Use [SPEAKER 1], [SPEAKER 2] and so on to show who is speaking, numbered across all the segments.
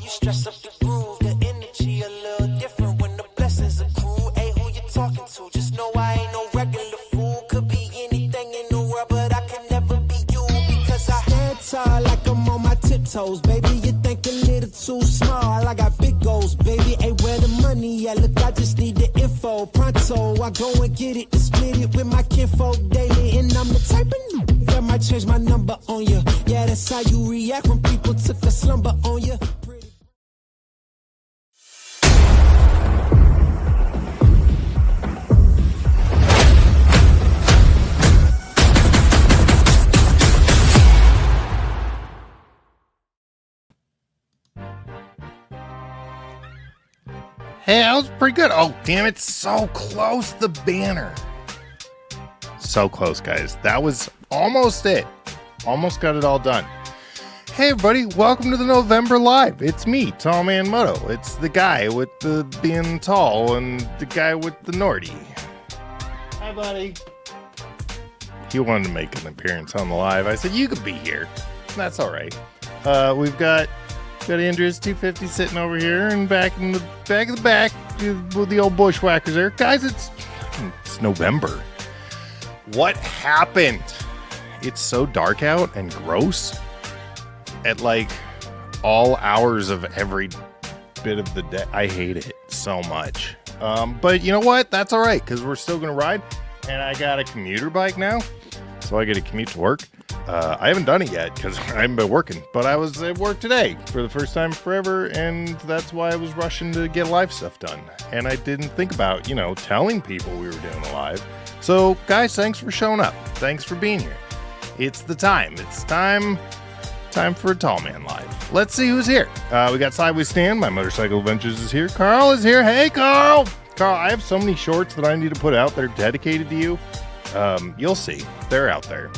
[SPEAKER 1] you stress up the groove. The energy a little different when the blessings accrue. Hey, who you talking to? Just know I ain't no regular fool. Could be anything in the world, but I can never be you. Because I stand tall like I'm on my tiptoes, baby. You think a little too small. I got big goals, baby. Hey, where the money at? Look, I just need the info. Pronto, I go and get it and split it with my kinfolk daily. And I'm the type of that might change my number on you. Yeah, that's how you react when people took a slumber on you.
[SPEAKER 2] Hey, that was pretty good. Oh, damn, it's so close, the banner. So close, guys. That was almost it. Almost got it all done. Hey, everybody. Welcome to the November Live. It's me, Tall Man Moto. It's the guy with the being tall and the guy with the Nordy. Hi, buddy. He wanted to make an appearance on the live. I said, you could be here. That's all right. We've got Andrea's 250 sitting over here and back in the back with the old bushwhackers there. Guys, it's November. What happened? It's so dark out and gross at like all hours of every bit of the day. I hate it so much. But you know what? That's all right, because we're still going to ride. And I got a commuter bike now, so I get to commute to work. I haven't done it yet because I haven't been working, but I was at work today for the first time forever, and that's why I was rushing to get live stuff done. And I didn't think about, telling people we were doing a live. So, guys, thanks for showing up. Thanks for being here. It's the time. It's time for a Tall Man Live. Let's see who's here. We got Sideways Stan. My Motorcycle Adventures is here. Carl is here. Hey, Carl! Carl, I have so many shorts that I need to put out that are dedicated to you. You'll see. They're out there.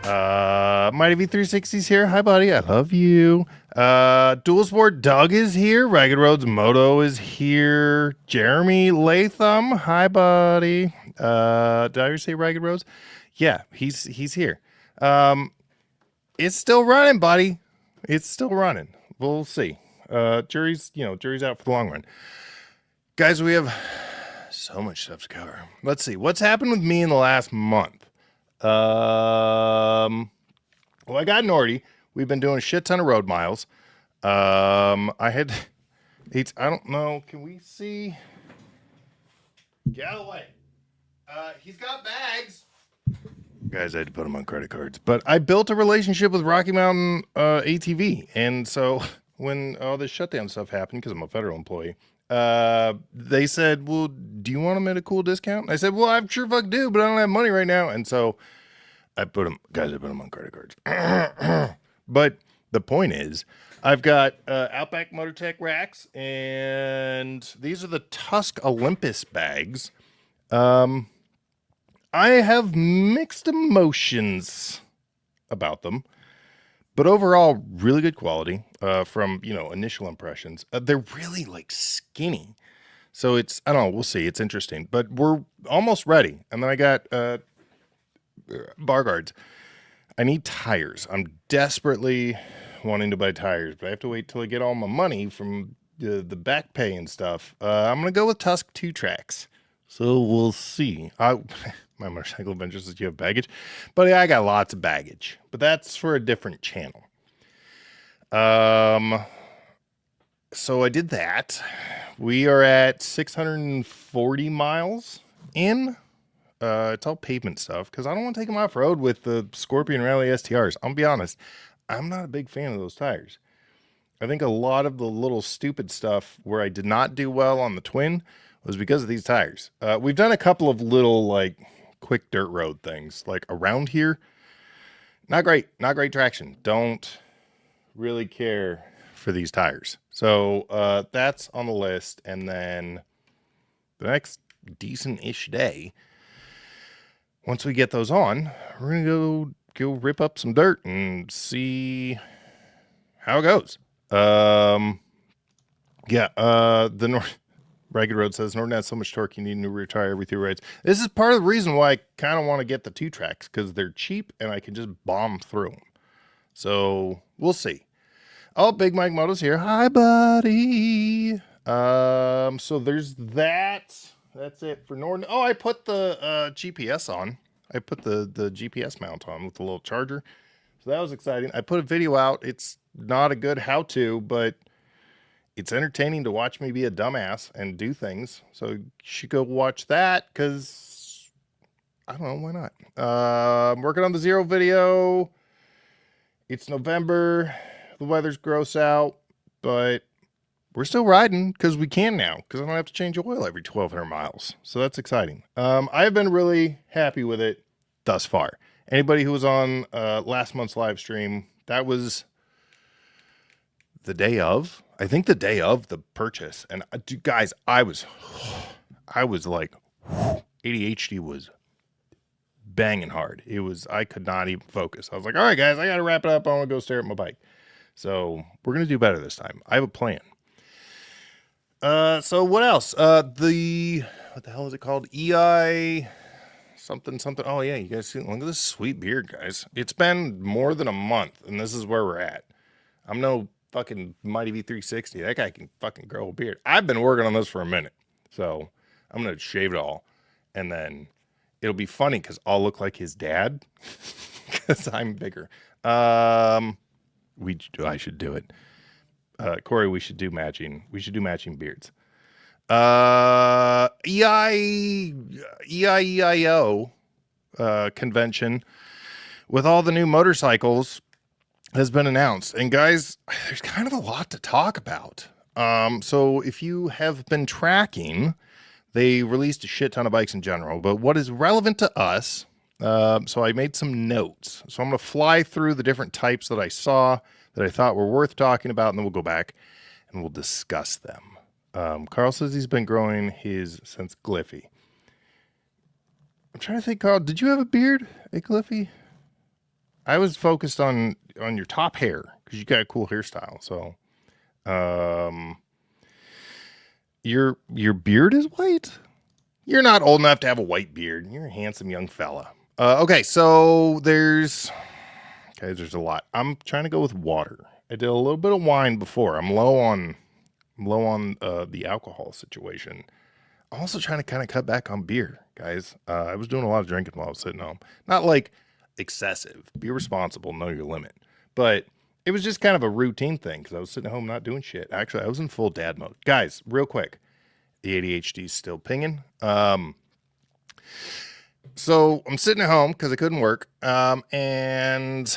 [SPEAKER 2] Mighty V360's here. Hi, buddy. I love you. Dual Sport Doug is here. Ragged Roads Moto is here. Jeremy Latham. Hi, buddy. Did I ever say Ragged Roads? Yeah, he's here. It's still running, buddy. It's still running. We'll see. Jury's out for the long run. Guys, we have so much stuff to cover. Let's see. What's happened with me in the last month? Well, I got Nordy. We've been doing a shit ton of road miles. I don't know. Can we see? Get out of the way. He's got bags. Guys, I had to put them on credit cards. But I built a relationship with Rocky Mountain ATV. And so when all this shutdown stuff happened, because I'm a federal employee, they said, well, do you want them at a cool discount? And I said, well, I'm sure fuck do, but I don't have money right now. And so I put them on credit cards. But the point is, I've got Outback Motortech racks, and these are the Tusk Olympus bags. I have mixed emotions about them, but overall, really good quality from, initial impressions. They're really like skinny. So I don't know, we'll see. It's interesting, but we're almost ready. And then I got bar guards. I need tires. I'm desperately wanting to buy tires, but I have to wait till I get all my money from the back pay and stuff. I'm going to go with Tusk 2 tracks. So we'll see. My Motorcycle Adventures says you have baggage. But I got lots of baggage. But that's for a different channel. So I did that. We are at 640 miles in. It's all pavement stuff because I don't want to take them off-road with the Scorpion Rally STRs. I'll be honest. I'm not a big fan of those tires. I think a lot of the little stupid stuff where I did not do well on the Twin was because of these tires. We've done a couple of little like quick dirt road things like around here. Not great traction. Don't really care for these tires. So that's on the list. And then the next decent-ish day, once we get those on, we're gonna go rip up some dirt and see how it goes. The Ragged Road says, Norton has so much torque, you need a new rear tire every 3 rides. This is part of the reason why I kind of want to get the 2 tracks, because they're cheap and I can just bomb through them. So we'll see. Oh, Big Mike Moto's here. Hi, buddy. So there's that. That's it for Norton. Oh, I put the GPS on. I put the GPS mount on with the little charger. So that was exciting. I put a video out. It's not a good how-to, but it's entertaining to watch me be a dumbass and do things. So you should go watch that because I don't know, why not? I'm working on the Zero video. It's November. The weather's gross out, but we're still riding because we can now because I don't have to change oil every 1,200 miles. So that's exciting. I've been really happy with it thus far. Anybody who was on last month's live stream, that was the day of, I think the day of the purchase. And guys, I was like, ADHD was banging hard. It was, I could not even focus. I was like, all right, guys, I got to wrap it up. I want to go stare at my bike. So we're going to do better this time. I have a plan. So what else? What the hell is it called? EI something. Oh yeah. You guys see, look at this sweet beard, guys. It's been more than a month and this is where we're at. I'm no fucking Mighty V360. That guy can fucking grow a beard. I've been working on this for a minute. So I'm going to shave it all and then it'll be funny because I'll look like his dad because I'm bigger. I should do it. Corey, we should do matching beards. EIEIO convention with all the new motorcycles has been announced. And guys, there's kind of a lot to talk about. So if you have been tracking, they released a shit ton of bikes in general, but what is relevant to us, so I made some notes. So I'm going to fly through the different types that I saw that I thought were worth talking about, and then we'll go back and we'll discuss them. Carl says he's been growing his since Gliffy. I'm trying to think, Carl, did you have a beard at Gliffy? I was focused on your top hair because you got a cool hairstyle. So, your beard is white? You're not old enough to have a white beard. You're a handsome young fella. Okay, so there's a lot. I'm trying to go with water. I did a little bit of wine before. I'm low on the alcohol situation. I'm also trying to kind of cut back on beer, guys. I was doing a lot of drinking while I was sitting home. Not like excessive. Be responsible, know your limit. But it was just kind of a routine thing because I was sitting at home not doing shit. Actually, I was in full dad mode. Guys, real quick. The ADHD is still pinging. So I'm sitting at home because I couldn't work. And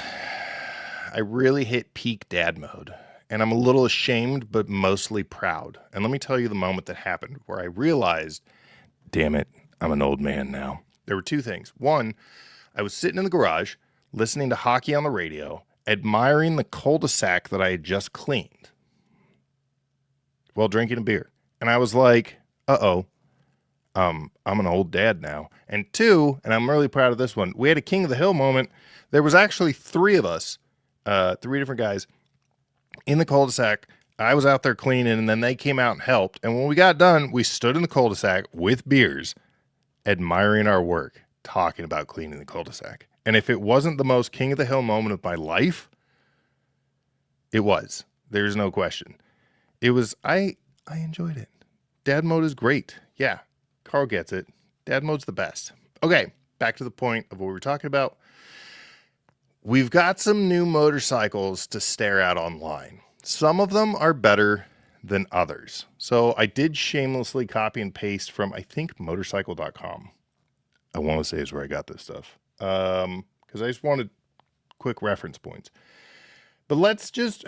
[SPEAKER 2] I really hit peak dad mode. And I'm a little ashamed, but mostly proud. And let me tell you the moment that happened where I realized, damn it, I'm an old man now. There were two things. One, I was sitting in the garage, listening to hockey on the radio, admiring the cul-de-sac that I had just cleaned while drinking a beer. And I was like, I'm an old dad now. And two, and I'm really proud of this one, we had a King of the Hill moment. There was actually three of us, three different guys, in the cul-de-sac. I was out there cleaning, and then they came out and helped. And when we got done, we stood in the cul-de-sac with beers, admiring our work, talking about cleaning the cul-de-sac. And if it wasn't the most King of the Hill moment of my life, it was. There's no question. It was, I enjoyed it. Dad mode is great. Yeah, Carl gets it. Dad mode's the best. Okay, back to the point of what we were talking about. We've got some new motorcycles to stare at online. Some of them are better than others. So I did shamelessly copy and paste from, I think, motorcycle.com. I want to say is where I got this stuff. Because I just wanted quick reference points. But let's just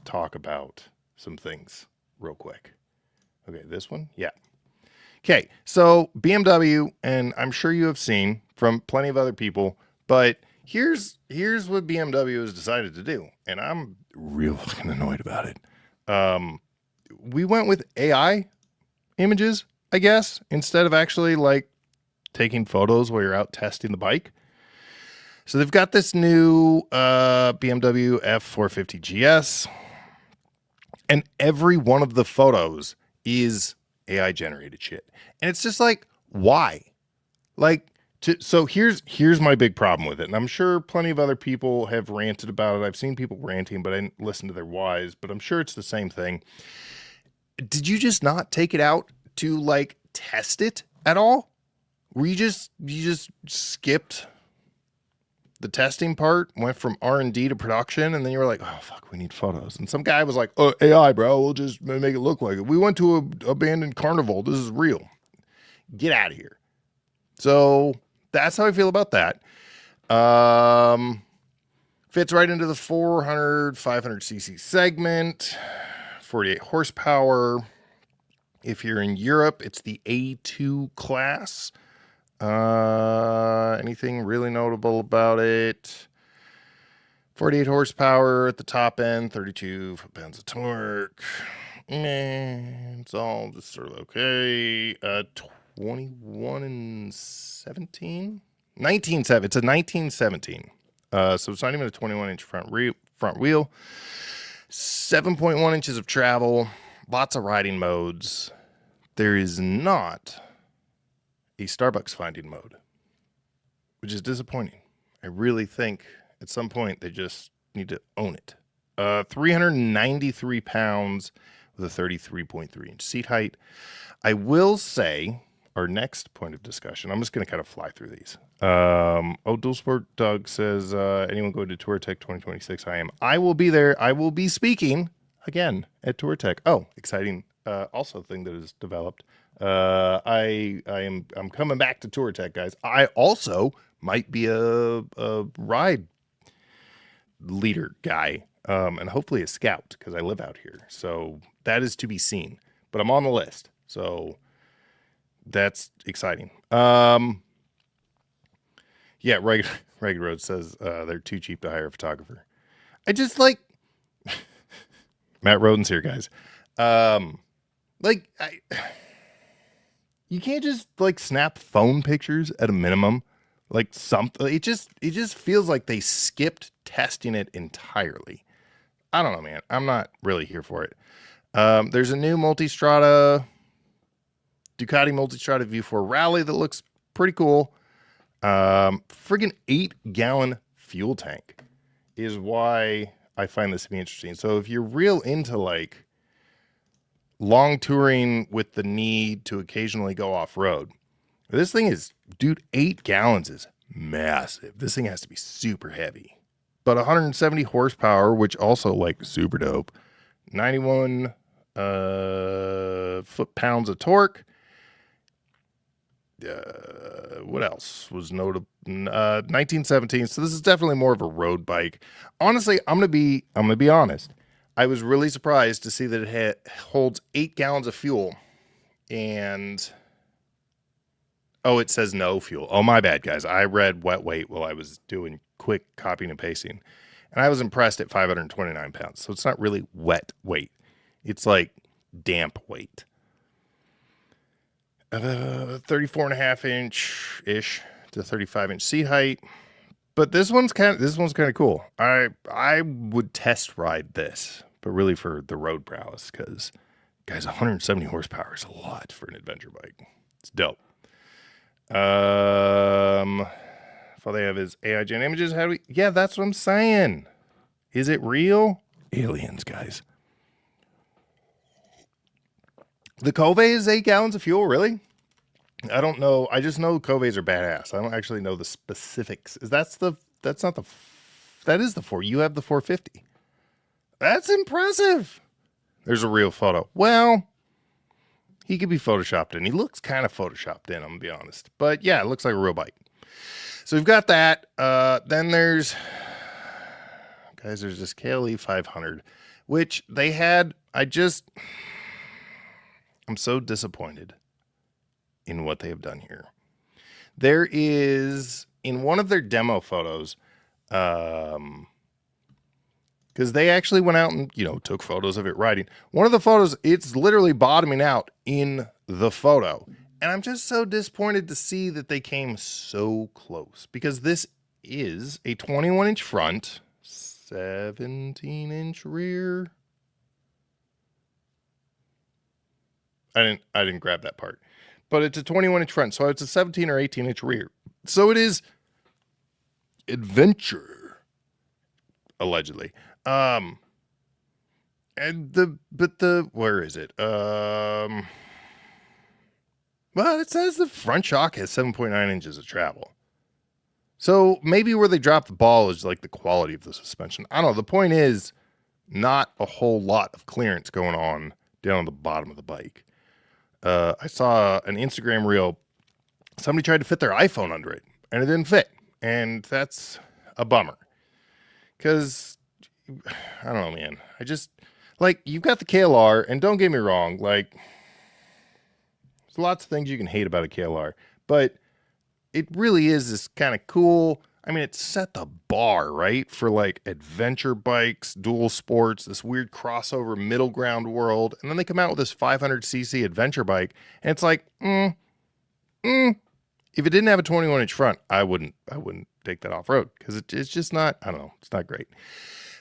[SPEAKER 2] talk about some things real quick. Okay, this one? Yeah. Okay, so BMW, and I'm sure you have seen from plenty of other people, but here's what BMW has decided to do, and I'm real fucking annoyed about it. We went with AI images, I guess, instead of actually like taking photos while you're out testing the bike. So they've got this new BMW F450 GS, and every one of the photos is AI generated shit. And it's just like, why? Like, So here's my big problem with it, and I'm sure plenty of other people have ranted about it. I've seen people ranting, but I didn't listen to their whys. But I'm sure it's the same thing. Did you just not take it out to like test it at all? Were you just skipped the testing part, went from R&D to production, and then you were like, oh fuck, we need photos. And some guy was like, oh, AI, bro, we'll just make it look like it. We went to a abandoned carnival. This is real. Get out of here. So that's how I feel about that. Fits right into the 500 cc segment, 48 horsepower. If you're in Europe, it's the A2 class. Anything really notable about it? 48 horsepower at the top end, 32 foot-pounds of torque. It's all just sort of okay. 21 and 17? 1917. It's a 1917. So it's not even a 21-inch front wheel. 7.1 inches of travel. Lots of riding modes. There is not a Starbucks finding mode, which is disappointing. I really think at some point they just need to own it. 393 pounds with a 33.3 inch seat height. I will say our next point of discussion, I'm just going to kind of fly through these. Dual Sport Doug says, anyone go to TourTech 2026? I am. I will be there. I will be speaking again at TourTech. Oh, exciting. Also thing that is developed. I'm coming back to TourTech, guys. I also might be a ride leader guy, and hopefully a scout because I live out here. So that is to be seen, but I'm on the list. So that's exciting. Yeah, Ragged Road says they're too cheap to hire a photographer. I just like Matt Roden's here, guys. You can't just like snap phone pictures at a minimum. Like something, it just feels like they skipped testing it entirely. I don't know, man. I'm not really here for it. There's a new Ducati Multistrada View 4 Rally that looks pretty cool. Friggin' 8-gallon fuel tank is why I find this to be interesting. So if you're real into like long touring with the need to occasionally go off road, this thing is, dude, 8 gallons is massive. This thing has to be super heavy, but 170 horsepower, which also like super dope. 91 foot-pounds of torque. What else was notable? 1917. So this is definitely more of a road bike. Honestly, I'm gonna be honest. I was really surprised to see that it holds 8 gallons of fuel, and it says no fuel. Oh, my bad, guys. I read wet weight while I was doing quick copying and pasting, and I was impressed at 529 pounds. So it's not really wet weight. It's like damp weight. 34.5 inch ish to 35 inch seat height. But this one's kind of cool. I would test ride this, but really for the road prowess, because guys, 170 horsepower is a lot for an adventure bike. It's dope. If all they have is AI gen images, yeah, that's what I'm saying. Is it real? Aliens, guys. The Cove is 8 gallons of fuel, really? I don't know. I just know Coves are badass. I don't actually know the specifics. That is the 4. You have the 450. That's impressive. There's a real photo. Well, he could be photoshopped in. He looks kind of photoshopped in, I'm going to be honest. But yeah, it looks like a real bike. So we've got that. Then there's this KLE 500, which they had. I'm so disappointed in what they have done here. There is, in one of their demo photos, because they actually went out and, took photos of it riding. One of the photos, it's literally bottoming out in the photo. And I'm just so disappointed to see that they came so close, because this is a 21-inch front, 17-inch rear. I didn't grab that part, but it's a 21-inch front, so it's a 17 or 18-inch rear. So it is adventure, allegedly. And where is it? Well, it says the front shock has 7.9 inches of travel. So maybe where they drop the ball is like the quality of the suspension. I don't know. The point is not a whole lot of clearance going on down the bottom of the bike. I saw an Instagram reel. Somebody tried to fit their iPhone under it and it didn't fit. And that's a bummer. Because, I don't know, man. I just, like, you've got the KLR, and don't get me wrong, like, there's lots of things you can hate about a KLR, but it really is this kind of cool. I mean, it set the bar, right? For like adventure bikes, dual sports, this weird crossover middle ground world. And then they come out with this 500cc adventure bike. And it's like, if it didn't have a 21-inch front, I wouldn't take that off road because it's just not, I don't know, it's not great.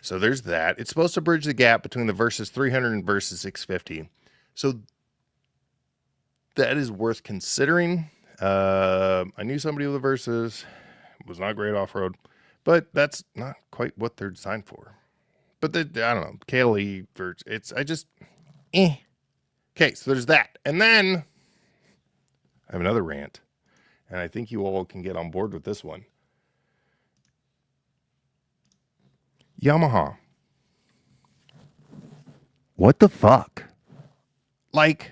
[SPEAKER 2] So there's that. It's supposed to bridge the gap between the Versys 300 and Versys 650. So that is worth considering. I knew somebody with a Versys. It was not great off-road, but that's not quite what they're designed for. But I don't know, KLE, Okay, so there's that. And then I have another rant, and I think you all can get on board with this one. Yamaha. What the fuck? Like,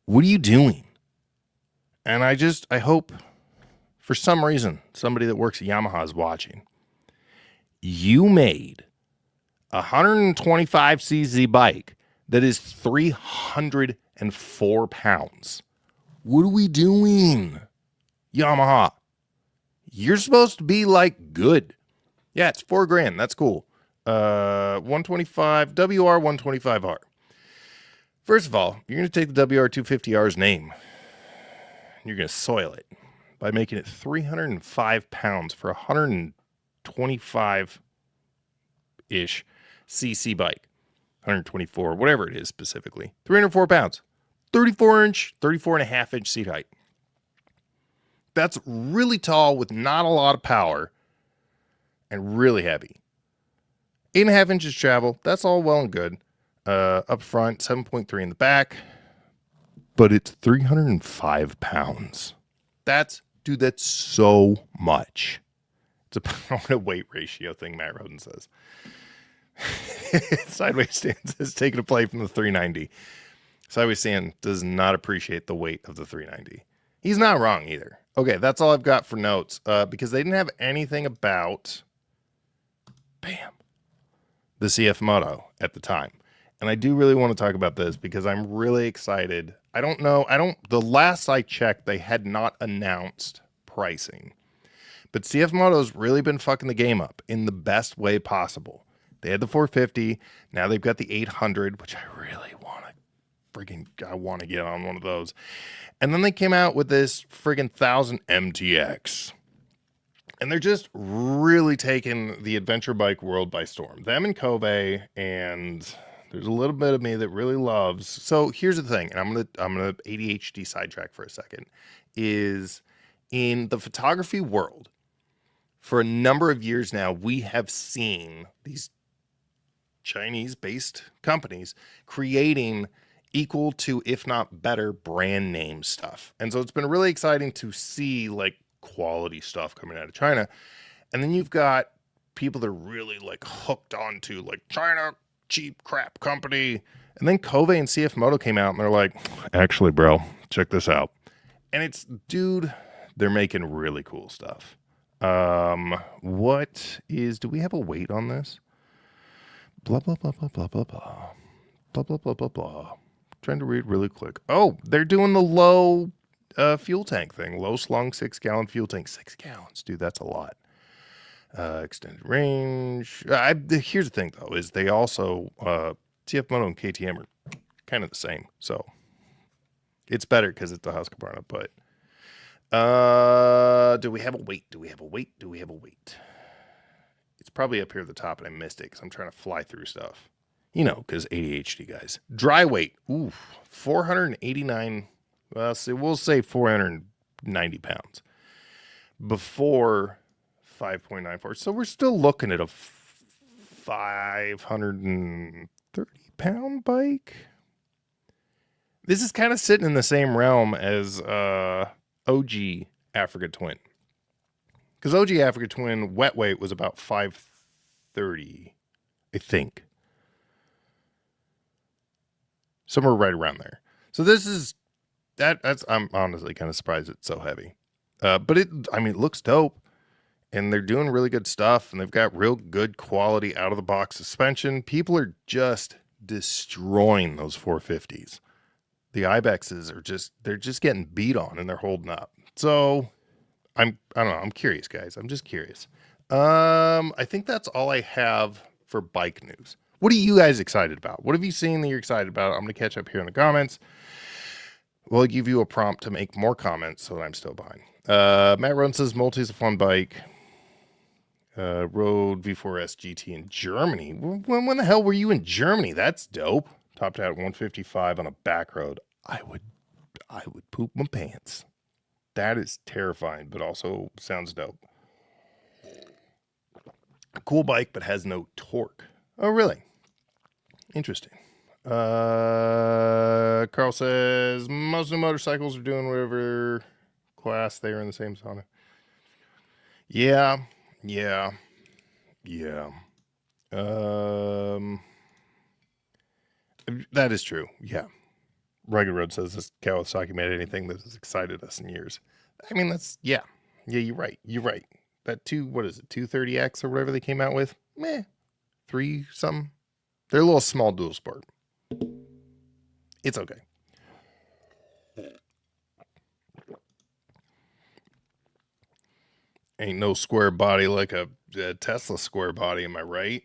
[SPEAKER 2] what are you doing? And I hope for some reason somebody that works at Yamaha is watching. You made a 125cc bike that is 304 pounds. What are we doing? Yamaha. You're supposed to be like good. Yeah, it's $4,000. That's cool. 125 WR 125R. First of all, you're going to take the WR250R's name. You're going to soil it by making it 305 pounds for a 125-ish cc bike. 124, whatever it is specifically. 304 pounds. 34.5-inch seat height. That's really tall with not a lot of power and really heavy. 8.5 inches travel. That's all well and good. Up front, 7.3 in the back. But it's 305 pounds. That's so much. It's a weight ratio thing, Matt Roden says. Sideways Stance is taking a play from the 390. Sideways Stand does not appreciate the weight of the 390. He's not wrong either. Okay, that's all I've got for notes. Because they didn't have anything about the CF Moto at the time. And I do really want to talk about this because I'm really excited. The last I checked, they had not announced pricing. But CF Moto's really been fucking the game up in the best way possible. They had the 450. Now they've got the 800, which I really want to get on one of those. And then they came out with this friggin' 1000 MTX. And they're just really taking the adventure bike world by storm. Them and Kobe, and there's a little bit of me that really loves. So here's the thing, and I'm gonna ADHD sidetrack for a second, is in the photography world, for a number of years now, we have seen these Chinese-based companies creating equal to, if not better, brand name stuff. And so it's been really exciting to see like quality stuff coming out of China. And then you've got people that are really like hooked onto like China cheap crap company. And then Kobe and CF Moto came out and they're like, actually, bro, check this out. And it's, dude, they're making really cool stuff. Do we have a weight on this? Blah, blah, blah, blah, blah, blah, blah. Blah, blah, blah, blah, blah. Trying to read really quick. Oh, they're doing the low fuel tank thing. Low slung 6-gallon fuel tank. 6 gallons. Dude, that's a lot. Extended range. Here's the thing, though, is they also, TF Moto and KTM are kind of the same. So it's better because it's the Husqvarna. But do we have a weight? Do we have a weight? It's probably up here at the top, and I missed it because I'm trying to fly through stuff. You know, because ADHD, guys. Dry weight. Ooh, 489. Well, we'll say 400 90 pounds. Before 5.94. So we're still looking at a 530 pound bike. This is kind of sitting in the same realm as OG Africa Twin. Because OG Africa Twin wet weight was about 530, I think. Somewhere right around there. So this is I'm honestly kind of surprised it's so heavy. But it looks dope. And they're doing really good stuff, and they've got real good quality out-of-the-box suspension. People are just destroying those 450s. The Ibexes they're just getting beat on, and they're holding up. So, I don't know, I'm curious, guys. I'm just curious. I think that's all I have for bike news. What are you guys excited about? What have you seen that you're excited about? I'm going to catch up here in the comments. We'll give you a prompt to make more comments so that I'm still behind. Matt Roden says, Multi's a fun bike. Rode V4S GT in Germany. When the hell were you in Germany? That's dope. Topped out at 155 on a back road. I would poop my pants. That is terrifying, but also sounds dope. A cool bike, but has no torque. Oh, really? Interesting. Carl says, most new motorcycles are doing whatever class they are in the same sauna. Yeah. That is true. Yeah. Rugged Road says this Kawasaki made anything that has excited us in years. I mean, yeah, you're right. That 230X or whatever they came out with, 3 something. They're a little small dual sport. It's okay. Ain't no square body like a Tesla square body, am I right?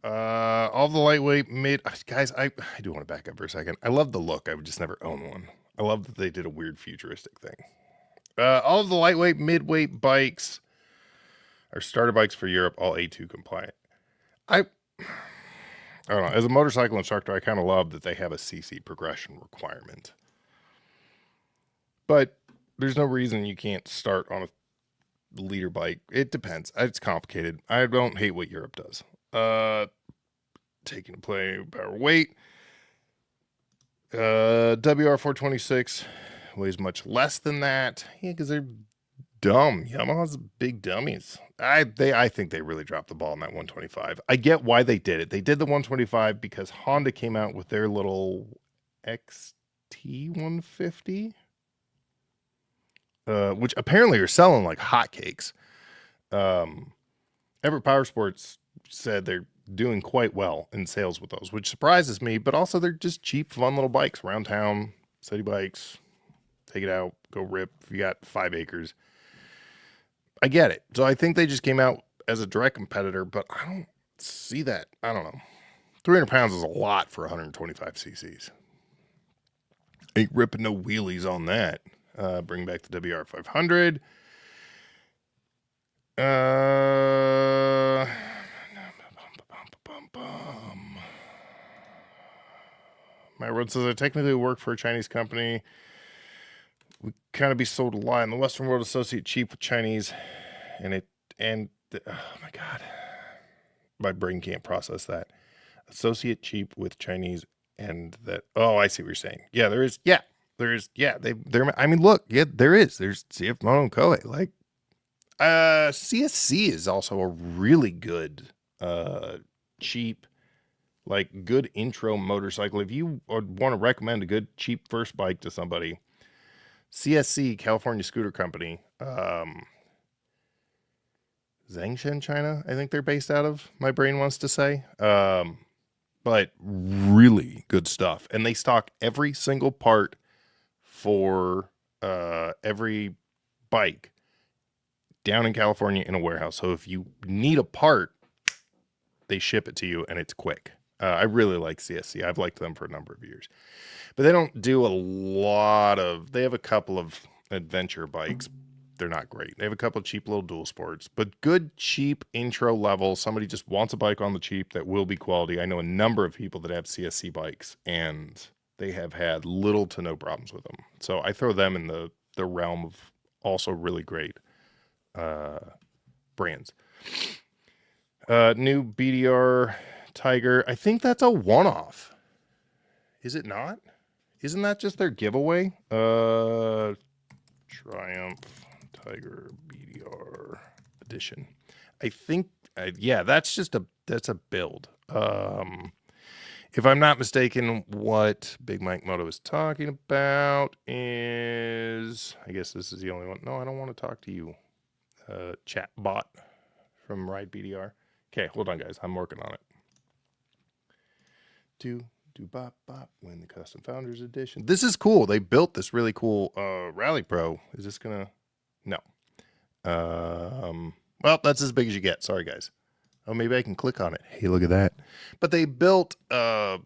[SPEAKER 2] All the lightweight mid... Guys, I do want to back up for a second. I love the look. I would just never own one. I love that they did a weird futuristic thing. All of the lightweight, midweight bikes are starter bikes for Europe, all A2 compliant. I don't know. As a motorcycle instructor, I kind of love that they have a CC progression requirement. But there's no reason you can't start on a leader bike. It depends. It's complicated. I don't hate what Europe does. Taking to play power weight. WR426 weighs much less than that. Yeah, because they're dumb. Yamaha's big dummies. I think they really dropped the ball on that 125. I get why they did it. They did the 125 because Honda came out with their little XT150. Which apparently are selling like hotcakes. Everett Power Sports said they're doing quite well in sales with those, which surprises me, but also they're just cheap, fun little bikes around town, city bikes, take it out, go rip if you got 5 acres. I get it. So I think they just came out as a direct competitor, but I don't see that. I don't know. 300 pounds is a lot for 125 cc's. Ain't ripping no wheelies on that. Bring back the WR500. My road says I technically work for a Chinese company. We kind of be sold a lie in the Western world. Associate cheap with Chinese, oh my god, my brain can't process that. Associate cheap with Chinese, and that. Oh, I see what you're saying. Yeah, there is. Yeah. There's, I mean, look, yeah, there's CF Moto and Koei. Like, CSC is also a really good, cheap, like, good intro motorcycle. If you want to recommend a good, cheap first bike to somebody, CSC, California Scooter Company, Zangshan, China, I think they're based out of, my brain wants to say. But really good stuff. And they stock every single part for every bike down in California in a warehouse. So if you need a part, they ship it to you and it's quick. I really like CSC. I've liked them for a number of years. But they don't do a lot of... They have a couple of adventure bikes. They're not great. They have a couple of cheap little dual sports. But good, cheap intro level. Somebody just wants a bike on the cheap that will be quality. I know a number of people that have CSC bikes, and they have had little to no problems with them. So I throw them in the the realm of also really great brands. New BDR Tiger. I think that's a one-off. Is it not? Isn't that just their giveaway? Triumph Tiger BDR edition. I think, yeah, that's a build. If I'm not mistaken, what Big Mike Moto is talking about is, I guess this is the only one. No, I don't want to talk to you. Chat bot from Ride BDR. Okay, hold on, guys. I'm working on it. Do bop bop win the Custom Founders Edition. This is cool. They built this really cool Rally Pro. Is this gonna? No. Well, that's as big as you get. Sorry, guys. Oh, maybe I can click on it. Hey, look at that. But they built Tiger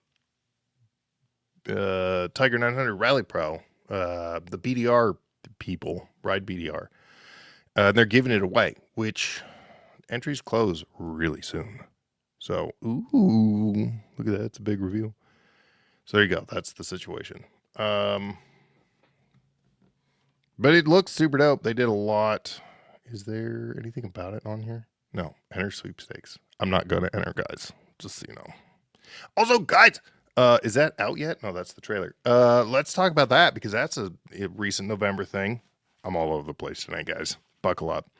[SPEAKER 2] 900 Rally Pro. The BDR people, Ride BDR. They're giving it away, which entries close really soon. So, ooh, look at that. It's a big reveal. So there you go. That's the situation. But it looks super dope. They did a lot. Is there anything about it on here? No. Enter sweepstakes. I'm not going to enter, guys. Just so you know. Also, guys, is that out yet? No, that's the trailer. Let's talk about that because that's a recent November thing. I'm all over the place tonight, guys. Buckle up.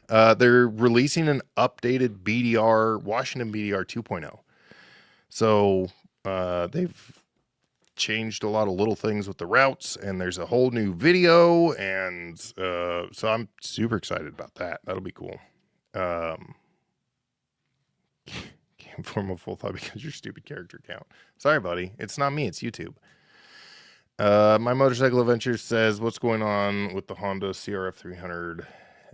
[SPEAKER 2] They're releasing an updated BDR, Washington BDR 2.0. So they've changed a lot of little things with the routes, and there's a whole new video, and so I'm super excited about that. That'll be cool. Can't form a full thought because your stupid character count. Sorry, buddy. It's not me. It's YouTube. My Motorcycle Adventure says, what's going on with the Honda CRF 300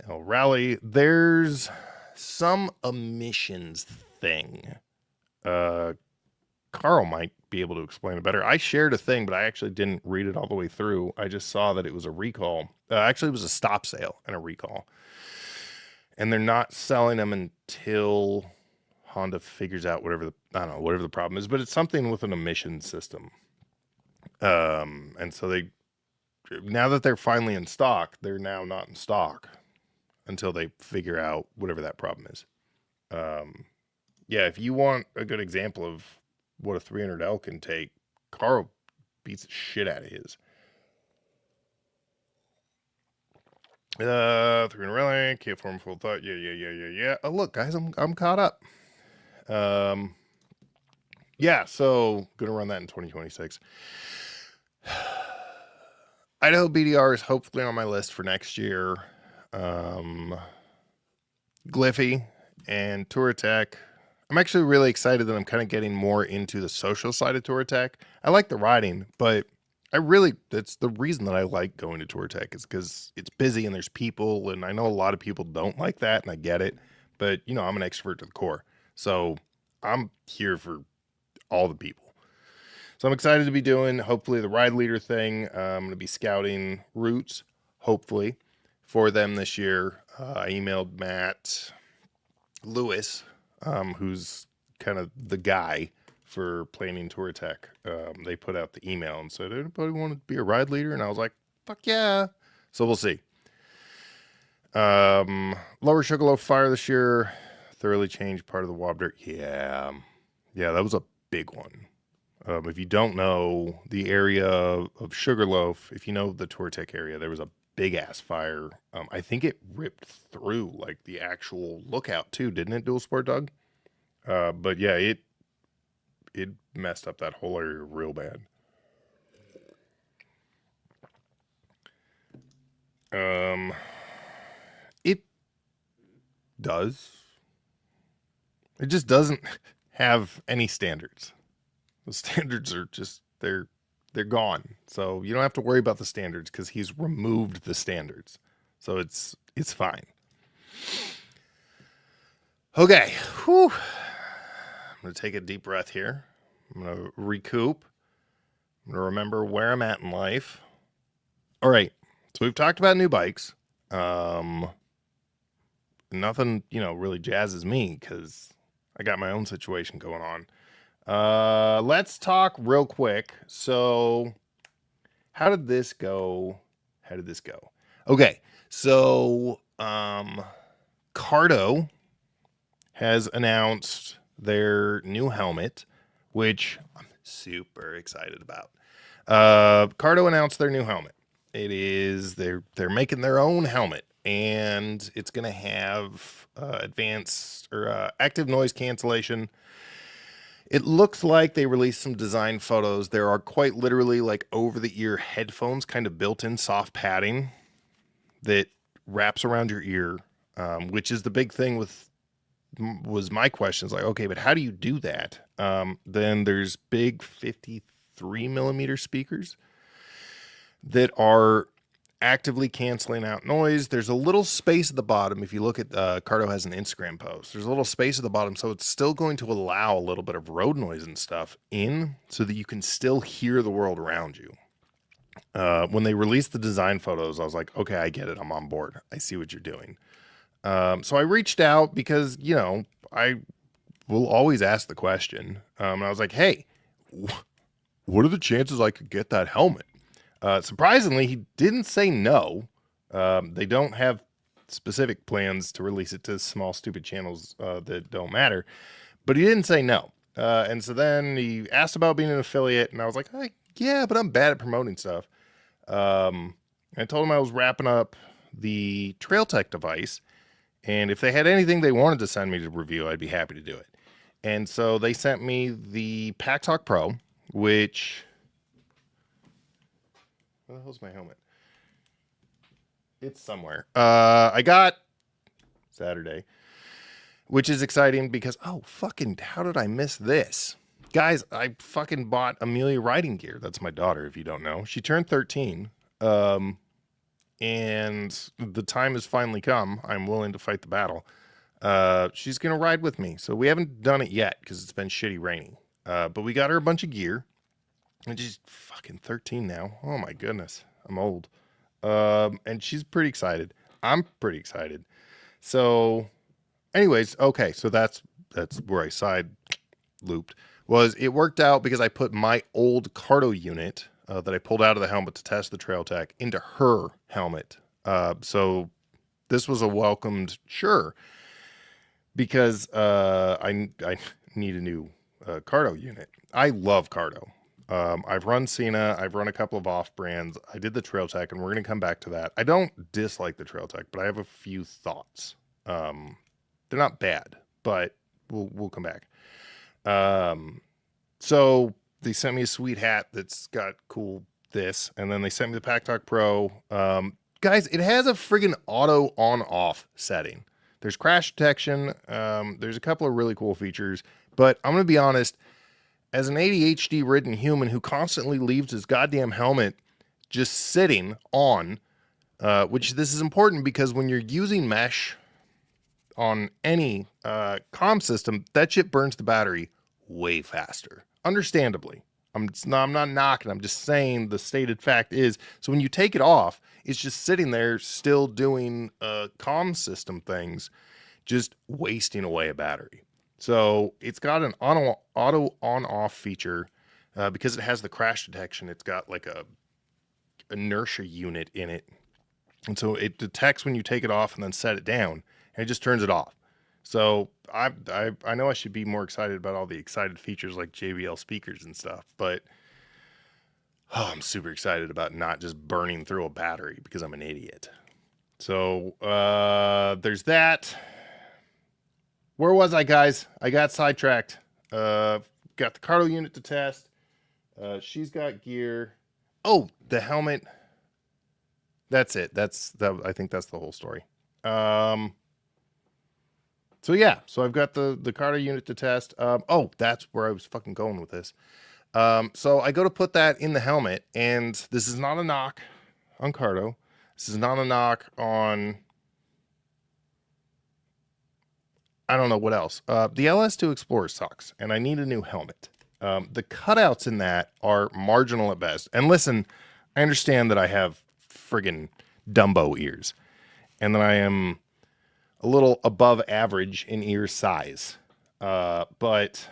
[SPEAKER 2] L Rally? There's some emissions thing. Carl might be able to explain it better. I shared a thing, but I actually didn't read it all the way through. I just saw that it was a recall. Actually, it was a stop sale and a recall. And they're not selling them until Honda figures out whatever the problem is, but it's something with an emission system. And so now that they're finally in stock, they're now not in stock until they figure out whatever that problem is. Yeah, if you want a good example of what a 300L can take, Carl beats the shit out of his. 300 Rally, can't form full thought. Yeah. Oh, look, guys, I'm caught up. Yeah, so gonna run that in 2026. Idaho BDR is hopefully on my list for next year. Gliffy and Tour Attack. I'm actually really excited that I'm kind of getting more into the social side of Tour Attack. I like the riding, but that's the reason that I like going to Tour Attack is because it's busy and there's people, and I know a lot of people don't like that, and I get it, but you know, I'm an extrovert to the core, so I'm here for all the people. So I'm excited to be doing, hopefully, the ride leader thing. I'm going to be scouting routes, hopefully, for them this year. I emailed Matt Lewis, who's kind of the guy for planning Tour Attack. They put out the email and said, anybody want to be a ride leader? And I was like, fuck yeah. So we'll see. Lower Sugarloaf Fire this year. Thoroughly changed part of the Wob Dirt. Yeah, that was a big one. If you don't know the area of Sugarloaf, if you know the Tour Attack area, there was a big ass fire. I think it ripped through like the actual lookout too, didn't it, Dual Sport Doug? But yeah, it messed up that whole area real bad. It does. It just doesn't have any standards. The standards are just they're gone. So you don't have to worry about the standards because he's removed the standards. So it's fine. Okay. Whew. I'm going to take a deep breath here. I'm going to recoup. I'm going to remember where I'm at in life. All right. So we've talked about new bikes. Nothing, really jazzes me because I got my own situation going on. Let's talk real quick. So how did this go How did this go? Okay, so Cardo has announced their new helmet, which I'm super excited about. Cardo announced their new helmet. It is they're making their own helmet, and it's gonna have advanced or active noise cancellation. It looks like they released some design photos. There are quite literally like over-the-ear headphones, kind of built-in soft padding that wraps around your ear, which is the big thing with was my question. Is like, okay, but how do you do that? Then there's big 53 millimeter speakers that are actively canceling out noise. There's a little space at the bottom. If you look at Cardo has an Instagram post, there's a little space at the bottom, so it's still going to allow a little bit of road noise and stuff in so that you can still hear the world around you. When they released the design photos, I was like, okay, I get it. I'm on board. I see what you're doing. So I reached out because, you know, I will always ask the question. And I was like, hey, what are the chances I could get that helmet? Surprisingly, he didn't say no. They don't have specific plans to release it to small, stupid channels that don't matter. But he didn't say no. And so then he asked about being an affiliate, and I was like, yeah, but I'm bad at promoting stuff. I told him I was wrapping up the Trail Tech device, and if they had anything they wanted to send me to review, I'd be happy to do it. And so they sent me the Pack Talk Pro, which... Where the hell's my helmet? It's somewhere. I got Saturday, which is exciting because, oh, fucking, how did I miss this? Guys, I fucking bought Amelia riding gear. That's my daughter, if you don't know. She turned 13, and the time has finally come. I'm willing to fight the battle. She's going to ride with me. So we haven't done it yet because it's been shitty raining. But we got her a bunch of gear. And she's fucking 13 now. Oh my goodness. I'm old. And she's pretty excited. I'm pretty excited. So anyways, okay. So that's where I side looped. Was it worked out because I put my old Cardo unit that I pulled out of the helmet to test the Trail Tech into her helmet. So this was a welcomed sure because I need a new Cardo unit. I love Cardo. I've run Cena. I've run a couple of off brands. I did the Trail Tech, and we're going to come back to that. I don't dislike the Trail Tech, but I have a few thoughts. They're not bad, but we'll come back. So they sent me a sweet hat that's got cool this, and then they sent me the Pack Talk Pro. Guys, it has a friggin' auto on-off setting. There's crash detection. There's a couple of really cool features, but I'm going to be honest. As an ADHD-ridden human who constantly leaves his goddamn helmet just sitting on, which this is important because when you're using mesh on any comm system, that shit burns the battery way faster. Understandably. I'm not knocking. I'm just saying the stated fact is, so when you take it off, it's just sitting there still doing comm system things, just wasting away a battery. So it's got an auto on-off feature because it has the crash detection. It's got like a inertia unit in it. And so it detects when you take it off and then set it down, and it just turns it off. So I know I should be more excited about all the excited features like JBL speakers and stuff, but I'm super excited about not just burning through a battery because I'm an idiot. So there's that. Where was I, guys? I got sidetracked. Got the Cardo unit to test. She's got gear. Oh, the helmet. That's it. I think that's the whole story. So yeah. So I've got the Cardo unit to test. Oh, that's where I was fucking going with this. So I go to put that in the helmet, and this is not a knock on Cardo. This is not a knock on... I don't know what else. The LS2 Explorer sucks, and I need a new helmet. The cutouts in that are marginal at best. And listen, I understand that I have friggin' Dumbo ears, and that I am a little above average in ear size. But,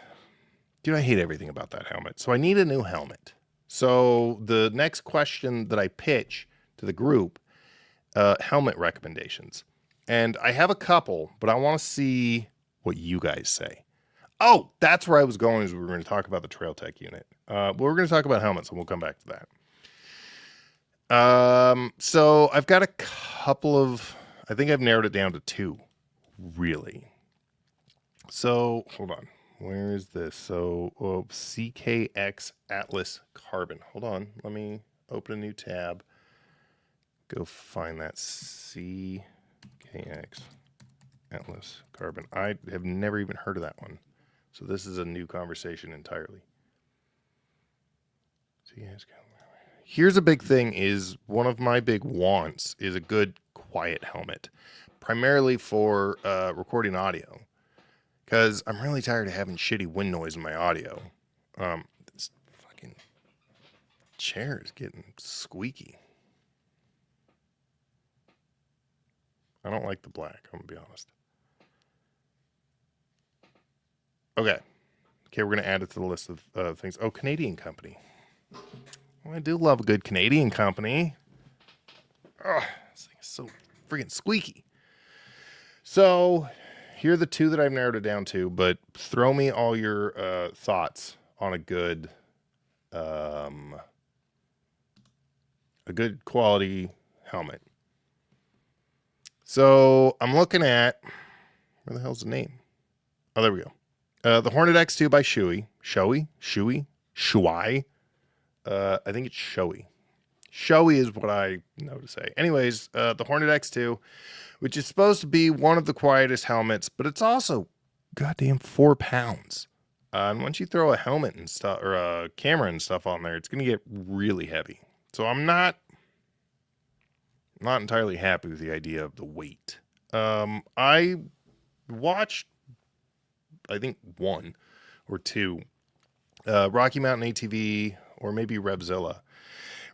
[SPEAKER 2] dude, I hate everything about that helmet. So I need a new helmet. So the next question that I pitch to the group helmet recommendations. And I have a couple, but I want to see what you guys say. Oh, that's where I was going, is we were going to talk about the Trail Tech unit. But we're going to talk about helmets, and we'll come back to that. So I've got a couple of, I think I've narrowed it down to 2, really. So, hold on. Where is this? So, CKX Atlas Carbon. Hold on. Let me open a new tab. Go find that CKX Atlas Carbon. I have never even heard of that one. So this is a new conversation entirely. Here's a big thing, is one of my big wants is a good quiet helmet, primarily for recording audio, because I'm really tired of having shitty wind noise in my audio. This fucking chair is getting squeaky. I don't like the black, I'm gonna be honest. Okay, we're gonna add it to the list of things. Oh, Canadian company. Well, I do love a good Canadian company. Oh, this thing is so freaking squeaky. So, here are the 2 that I've narrowed it down to, but throw me all your thoughts on a good quality helmet. So, I'm looking at, where the hell's the name? Oh, there we go. The Hornet X2 by Shui. I think it's Shoei. Shoei is what I know to say. Anyways, the Hornet X2, which is supposed to be one of the quietest helmets, but it's also goddamn 4 pounds. And once you throw a helmet and stuff, or a camera and stuff on there, it's going to get really heavy. So I'm not entirely happy with the idea of the weight. I watched, I think 1 or 2 Rocky Mountain ATV, or maybe Revzilla,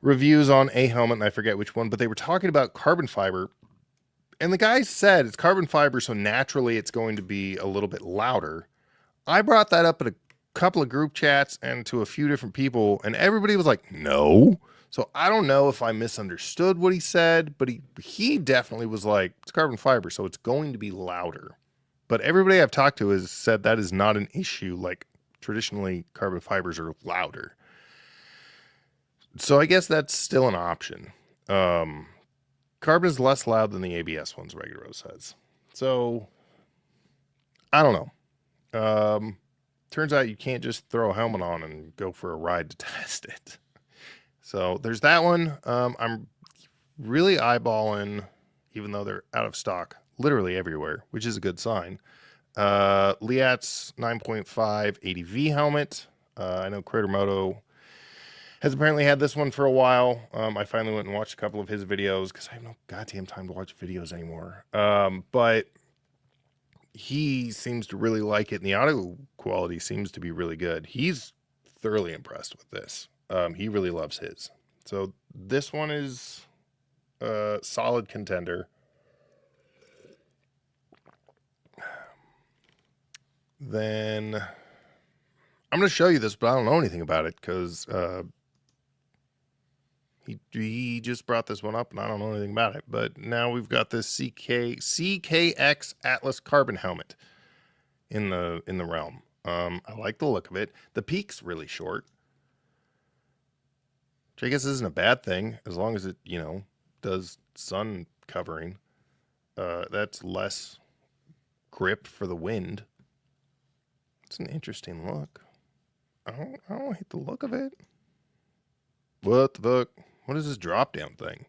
[SPEAKER 2] reviews on a helmet, and I forget which one, but they were talking about carbon fiber, and the guy said it's carbon fiber, so naturally it's going to be a little bit louder. I brought that up at a couple of group chats and to a few different people, and everybody was like, no. So I don't know if I misunderstood what he said, but he definitely was like, it's carbon fiber, so it's going to be louder. But everybody I've talked to has said that is not an issue. Like, traditionally, carbon fibers are louder. So I guess that's still an option. Carbon is less loud than the ABS ones, Regulo says. So, I don't know. Turns out you can't just throw a helmet on and go for a ride to test it. So, there's that one. I'm really eyeballing, even though they're out of stock, literally everywhere, which is a good sign. Liat's 9.5 ADV helmet. I know Creator Moto has apparently had this one for a while. I finally went and watched a couple of his videos because I have no goddamn time to watch videos anymore. But he seems to really like it, and the audio quality seems to be really good. He's thoroughly impressed with this. He really loves his. So this one is a solid contender. Then I'm going to show you this, but I don't know anything about it because he just brought this one up and I don't know anything about it. But now we've got this CKX Atlas Carbon helmet in the realm. I like the look of it. The peak's really short, which I guess isn't a bad thing as long as it, does sun covering. That's less grip for the wind. It's an interesting look. I don't hate the look of it. What the fuck? What is this drop down thing?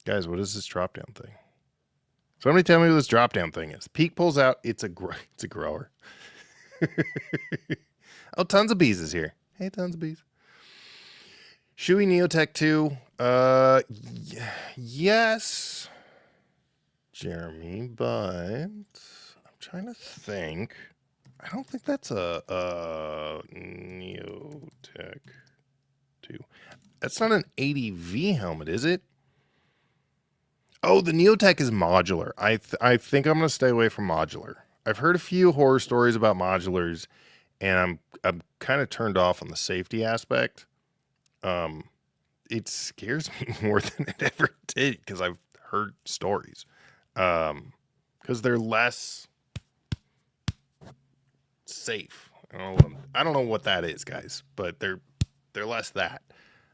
[SPEAKER 2] Guys, what is this drop down thing? Somebody tell me what this drop down thing is. Peak pulls out. It's a grower. Oh, tons of bees is here. Hey, tons of bees. Shui Neotech 2. Yes, Jeremy, but I'm trying to think. I don't think that's a Neotech 2. That's not an ADV helmet, is it? Oh, the Neotech is modular. I think I'm going to stay away from modular. I've heard a few horror stories about modulars, and I'm kind of turned off on the safety aspect. it scares me more than it ever did because I've heard stories. Because they're less safe. I don't know what that is, guys, but they're less that.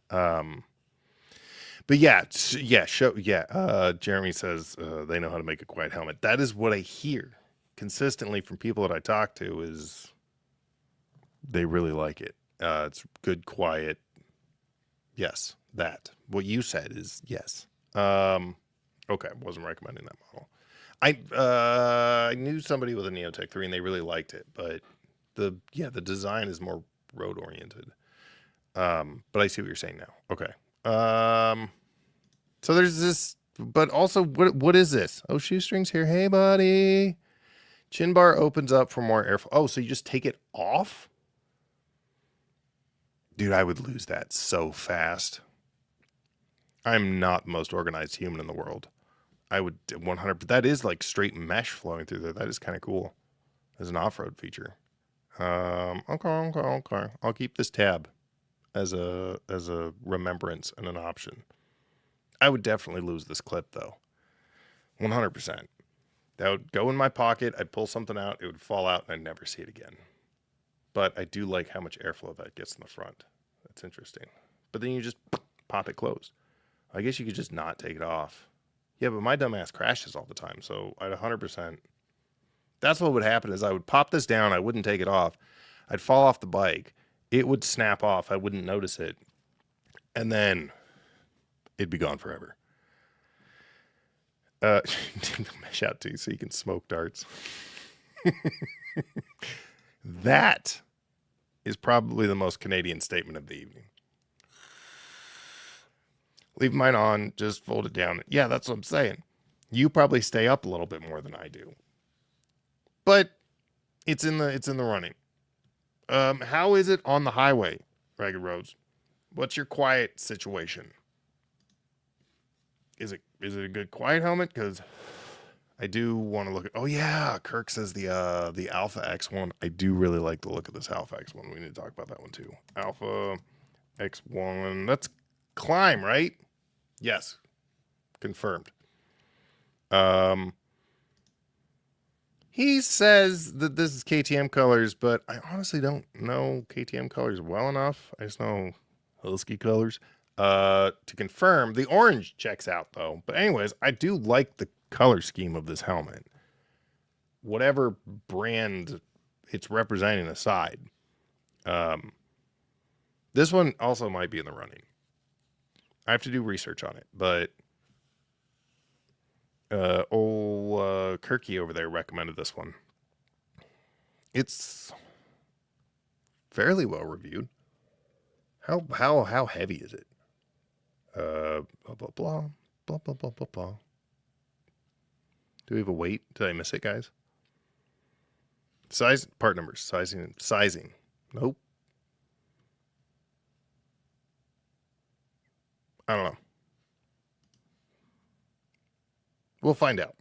[SPEAKER 2] But yeah. Jeremy says they know how to make a quiet helmet. That is what I hear consistently from people that I talk to. Is they really like it. It's good, quiet. Yes, that. What you said is yes. Okay, wasn't recommending that model. I knew somebody with a Neotech 3 and they really liked it, but the design is more road oriented. But I see what you're saying now. Okay. So there's this, but also what is this? Oh, shoestrings here. Hey, buddy. Chin bar opens up for more airflow. Oh, so you just take it off? Dude, I would lose that so fast. I'm not the most organized human in the world. I would 100. That is like straight mesh flowing through there. That is kind of cool as an off-road feature. Okay. I'll keep this tab as a remembrance and an option. I would definitely lose this clip though. 100%. That would go in my pocket. I'd pull something out. It would fall out, and I'd never see it again. But I do like how much airflow that gets in the front. That's interesting. But then you just pop it closed. I guess you could just not take it off. Yeah, but my dumbass crashes all the time, so I'd 100%. That's what would happen is I would pop this down. I wouldn't take it off. I'd fall off the bike. It would snap off. I wouldn't notice it. And then it'd be gone forever. Mesh out too so you can smoke darts. That is probably the most Canadian statement of the evening. Leave mine on, just fold it down. Yeah, that's what I'm saying. You probably stay up a little bit more than I do. But it's in the running. How is it on the highway, Ragged Roads? What's your quiet situation? Is it a good quiet helmet? Because I do want to look at. Oh yeah, Kirk says the Alpha X1. I do really like the look of this Alpha X1. We need to talk about that one too. Alpha X1. That's Climb, right? Yes, confirmed. He says that this is KTM colors, but I honestly don't know KTM colors well enough. I just know Husky colors. To confirm, the orange checks out though. But anyways, I do like the color scheme of this helmet. Whatever brand it's representing aside. This one also might be in the running. I have to do research on it, but old Kirky over there recommended this one. It's fairly well reviewed. How heavy is it? Blah blah blah blah blah blah blah blah. Do we have a weight? Did I miss it, guys? Size, part numbers, sizing. Nope. I don't know. We'll find out.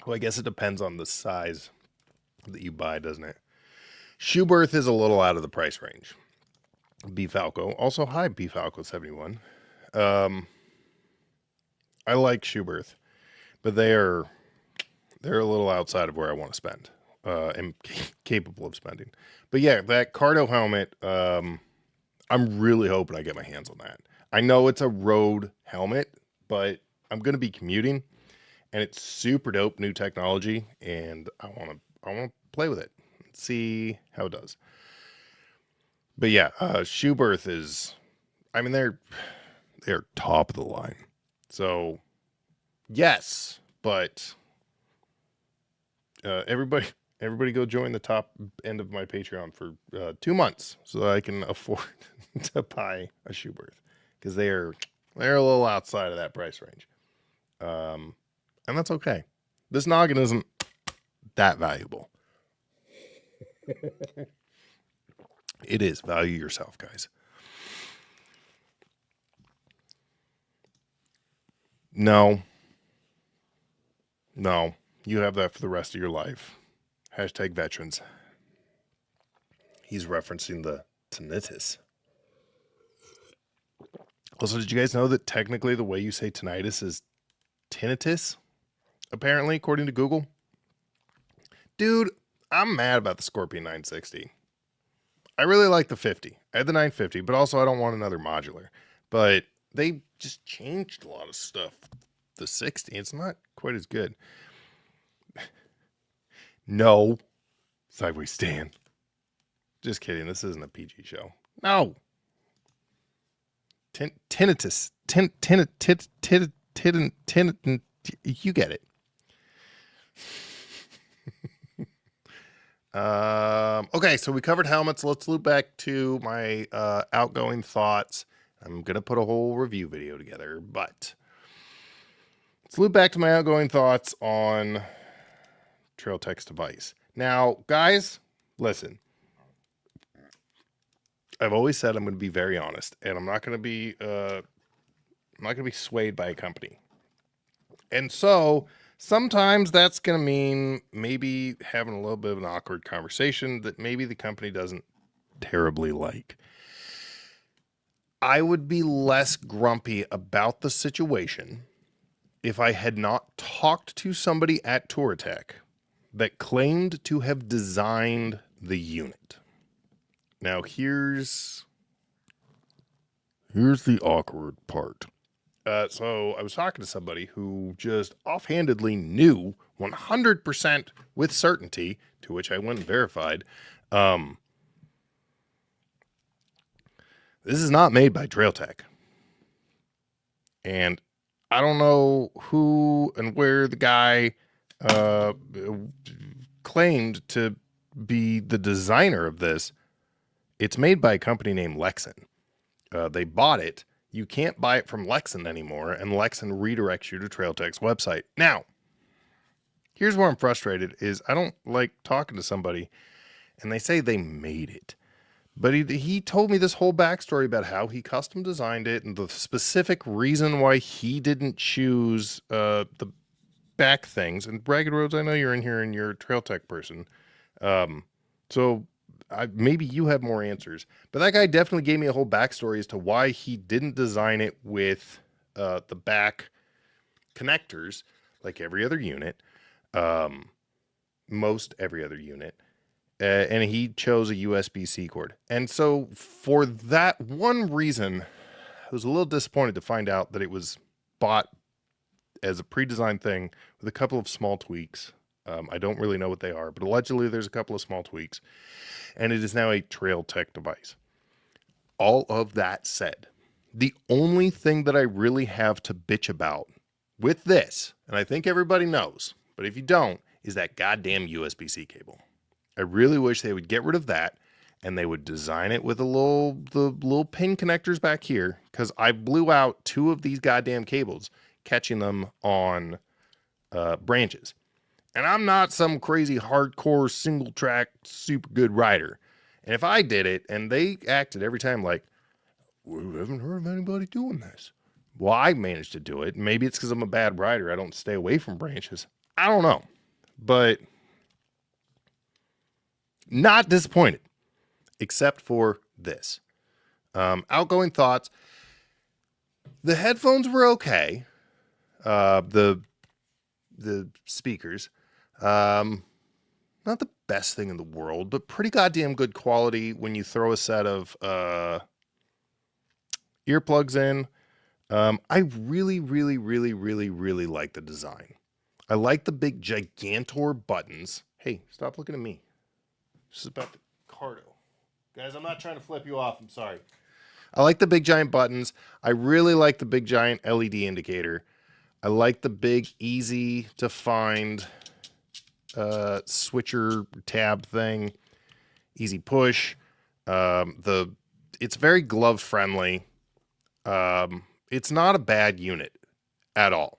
[SPEAKER 2] Well, I guess it depends on the size that you buy, doesn't it? Shoeberth is a little out of the price range. Bifalco, also hi Bifalco 71. I like Shoeberth, but they're a little outside of where I want to spend. Am capable of spending. But yeah, that Cardo helmet, I'm really hoping I get my hands on that. I know it's a road helmet, but I'm going to be commuting, and it's super dope new technology, and I want to play with it and see how it does. But yeah, Shoeberth is, I mean, they're top of the line. So yes, but everybody go join the top end of my Patreon for 2 months so that I can afford to buy a Shoeberth, because they're a little outside of that price range. And that's okay. This noggin isn't that valuable. It is. Value yourself, guys. No. You have that for the rest of your life. Hashtag veterans. He's referencing the tinnitus. Also, did you guys know that technically the way you say tinnitus is tinnitus? Apparently, according to Google. Dude, I'm mad about the Scorpion 960. I really like the 50. I had the 950, but also I don't want another modular. But they just changed a lot of stuff. The 60, it's not quite as good. No. Sideways stand. Just kidding. This isn't a PG show. No. Tinnitus. You get it. Okay, so we covered helmets. Let's loop back to my outgoing thoughts. I'm going to put a whole review video together, but let's loop back to my outgoing thoughts on Trail Tech's device. Now, guys, listen. I've always said I'm going to be very honest, and I'm not going to be swayed by a company. And so sometimes that's going to mean maybe having a little bit of an awkward conversation that maybe the company doesn't terribly like. I would be less grumpy about the situation if I had not talked to somebody at Touratech that claimed to have designed the unit. Now, here's the awkward part. So I was talking to somebody who just offhandedly knew 100% with certainty, to which I went and verified, this is not made by Trail Tech. And I don't know who and where the guy claimed to be the designer of this. It's made by a company named Lexan. They bought it. You can't buy it from Lexan anymore, and Lexan redirects you to Trail Tech's website. Now, here's where I'm frustrated is I don't like talking to somebody and they say they made it. But he told me this whole backstory about how he custom designed it and the specific reason why he didn't choose the back things. And Ragged Roads, I know you're in here and you're a Trail Tech person. So maybe you have more answers. But that guy definitely gave me a whole backstory as to why he didn't design it with the back connectors like every other unit. Most every other unit. And he chose a USB-C cord. And so for that one reason, I was a little disappointed to find out that it was bought as a pre-designed thing with a couple of small tweaks. I don't really know what they are, but allegedly there's a couple of small tweaks. And it is now a Trail Tech device. All of that said, the only thing that I really have to bitch about with this, and I think everybody knows, but if you don't, is that goddamn USB-C cable. I really wish they would get rid of that and they would design it with the little pin connectors back here, because I blew out 2 of these goddamn cables catching them on branches. And I'm not some crazy hardcore single track super good rider. And if I did it and they acted every time like, we haven't heard of anybody doing this. Well, I managed to do it. Maybe it's because I'm a bad rider. I don't stay away from branches. I don't know. But not disappointed, except for this. Outgoing thoughts. The headphones were okay. The speakers, not the best thing in the world, but pretty goddamn good quality when you throw a set of earplugs in. I really like the design. I like the big gigantor buttons. Hey, stop looking at me. This is about the cardo. Guys, I'm not trying to flip you off. I'm sorry. I like the big giant buttons. I really like the big giant LED indicator. I like the big, easy to find switcher tab thing. Easy push. It's very glove friendly. It's not a bad unit at all.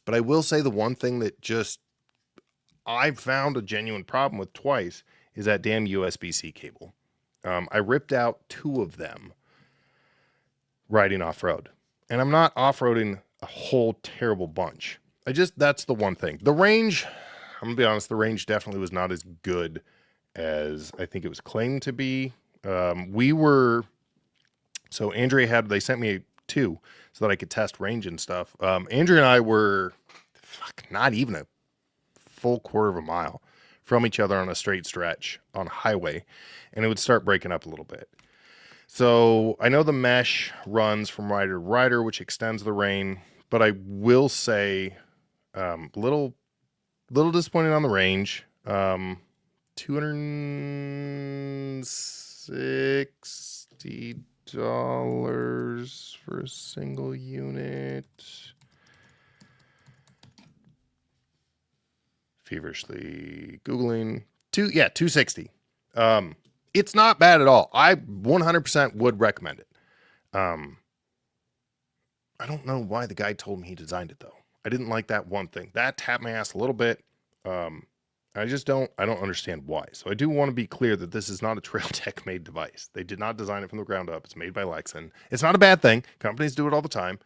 [SPEAKER 2] But I will say the one thing that just I've found a genuine problem with twice is that damn USB-C cable. I ripped out 2 of them riding off-road. And I'm not off-roading a whole terrible bunch. That's the one thing. The range, I'm gonna be honest, the range definitely was not as good as I think it was claimed to be. So Andrea they sent me too, so that I could test range and stuff. Andrew and I were not even a full quarter of a mile from each other on a straight stretch on a highway, and it would start breaking up a little bit. So I know the mesh runs from rider to rider, which extends the range, but I will say little disappointed on the range. $260 for a single unit. Feverishly Googling. $260. It's not bad at all. I 100% would recommend it. I don't know why the guy told me he designed it though. I didn't like that one thing. That tapped my ass a little bit. I don't understand why. So I do want to be clear that this is not a Trail Tech made device. They did not design it from the ground up. It's made by Lexan. It's not a bad thing. Companies do it all the time.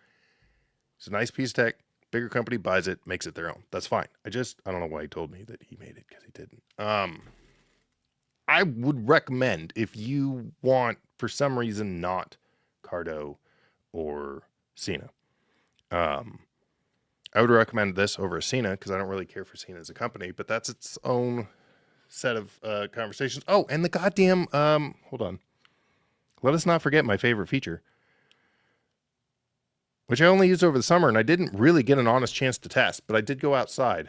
[SPEAKER 2] It's a nice piece of tech. Bigger company buys it, makes it their own. That's fine. I don't know why he told me that he made it, because he didn't. I would recommend, if you want, for some reason, not Cardo or Sena. I would recommend this over a Sena, because I don't really care for Sena as a company, but that's its own set of conversations. Oh, and the goddamn, hold on. Let us not forget my favorite feature, which I only used over the summer, and I didn't really get an honest chance to test, but I did go outside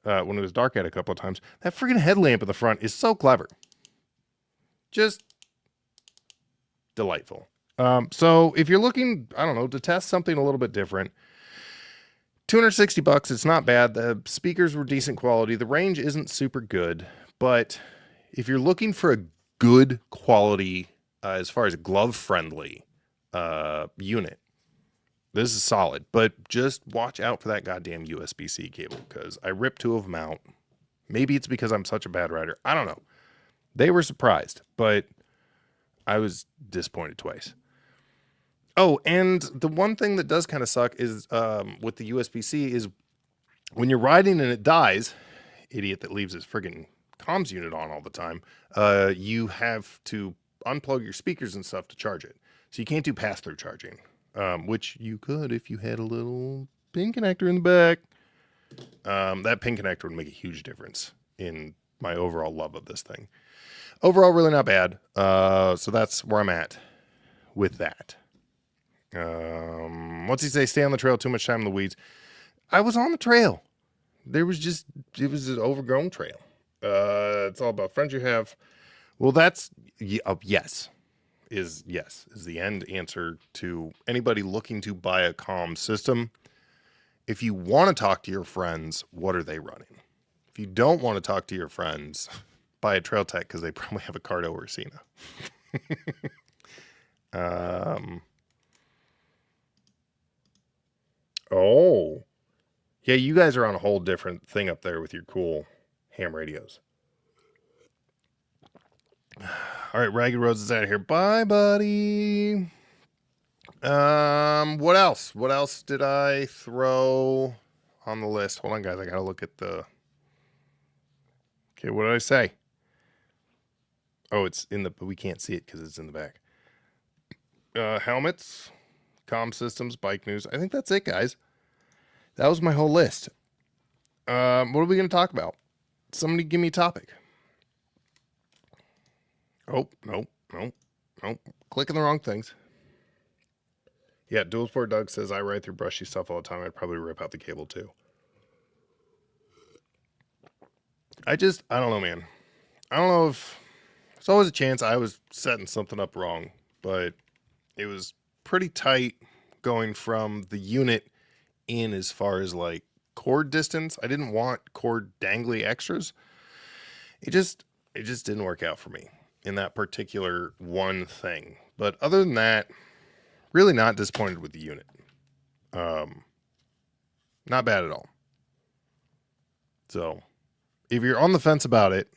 [SPEAKER 2] when it was dark out a couple of times. That freaking headlamp in the front is so clever. Just delightful. So if you're looking, I don't know, to test something a little bit different, $260, it's not bad. The speakers were decent quality. The range isn't super good, but if you're looking for a good quality, as far as glove friendly unit, this is solid, but just watch out for that goddamn USB-C cable, because I ripped 2 of them out. Maybe it's because I'm such a bad rider. I don't know. They were surprised, but I was disappointed twice. Oh, and the one thing that does kind of suck is with the USB-C is when you're riding and it dies, idiot that leaves his friggin' comms unit on all the time, you have to unplug your speakers and stuff to charge it. So you can't do pass-through charging. Which you could if you had a little pin connector in the back. That pin connector would make a huge difference in my overall love of this thing. Overall, really not bad. So that's where I'm at with that. What's he say? Stay on the trail, too much time in the weeds. I was on the trail. It was an overgrown trail. It's all about friends you have. Well, that's, yes. Is the end answer to anybody looking to buy a comm system. If you want to talk to your friends, what are they running? If you don't want to talk to your friends, buy a Trail Tech, because they probably have a Cardo or a Sena. Oh, yeah, you guys are on a whole different thing up there with your cool ham radios. All right, Ragged Rose is out of here. Bye, buddy. What else? What else did I throw on the list? Hold on, guys. I gotta look at the. Okay, what did I say? Oh, it's in the. We can't see it because it's in the back. Helmets, comm systems, bike news. I think that's it, guys. That was my whole list. What are we gonna talk about? Somebody give me a topic. Oh, no. Clicking the wrong things. Yeah, Dual Sport Doug says, I ride through brushy stuff all the time. I'd probably rip out the cable too. I don't know, man. I don't know if there's always a chance I was setting something up wrong, but it was pretty tight going from the unit in as far as like cord distance. I didn't want cord dangly extras. It just didn't work out for me in that particular one thing. But other than that, really not disappointed with the unit. Not bad at all. So if you're on the fence about it,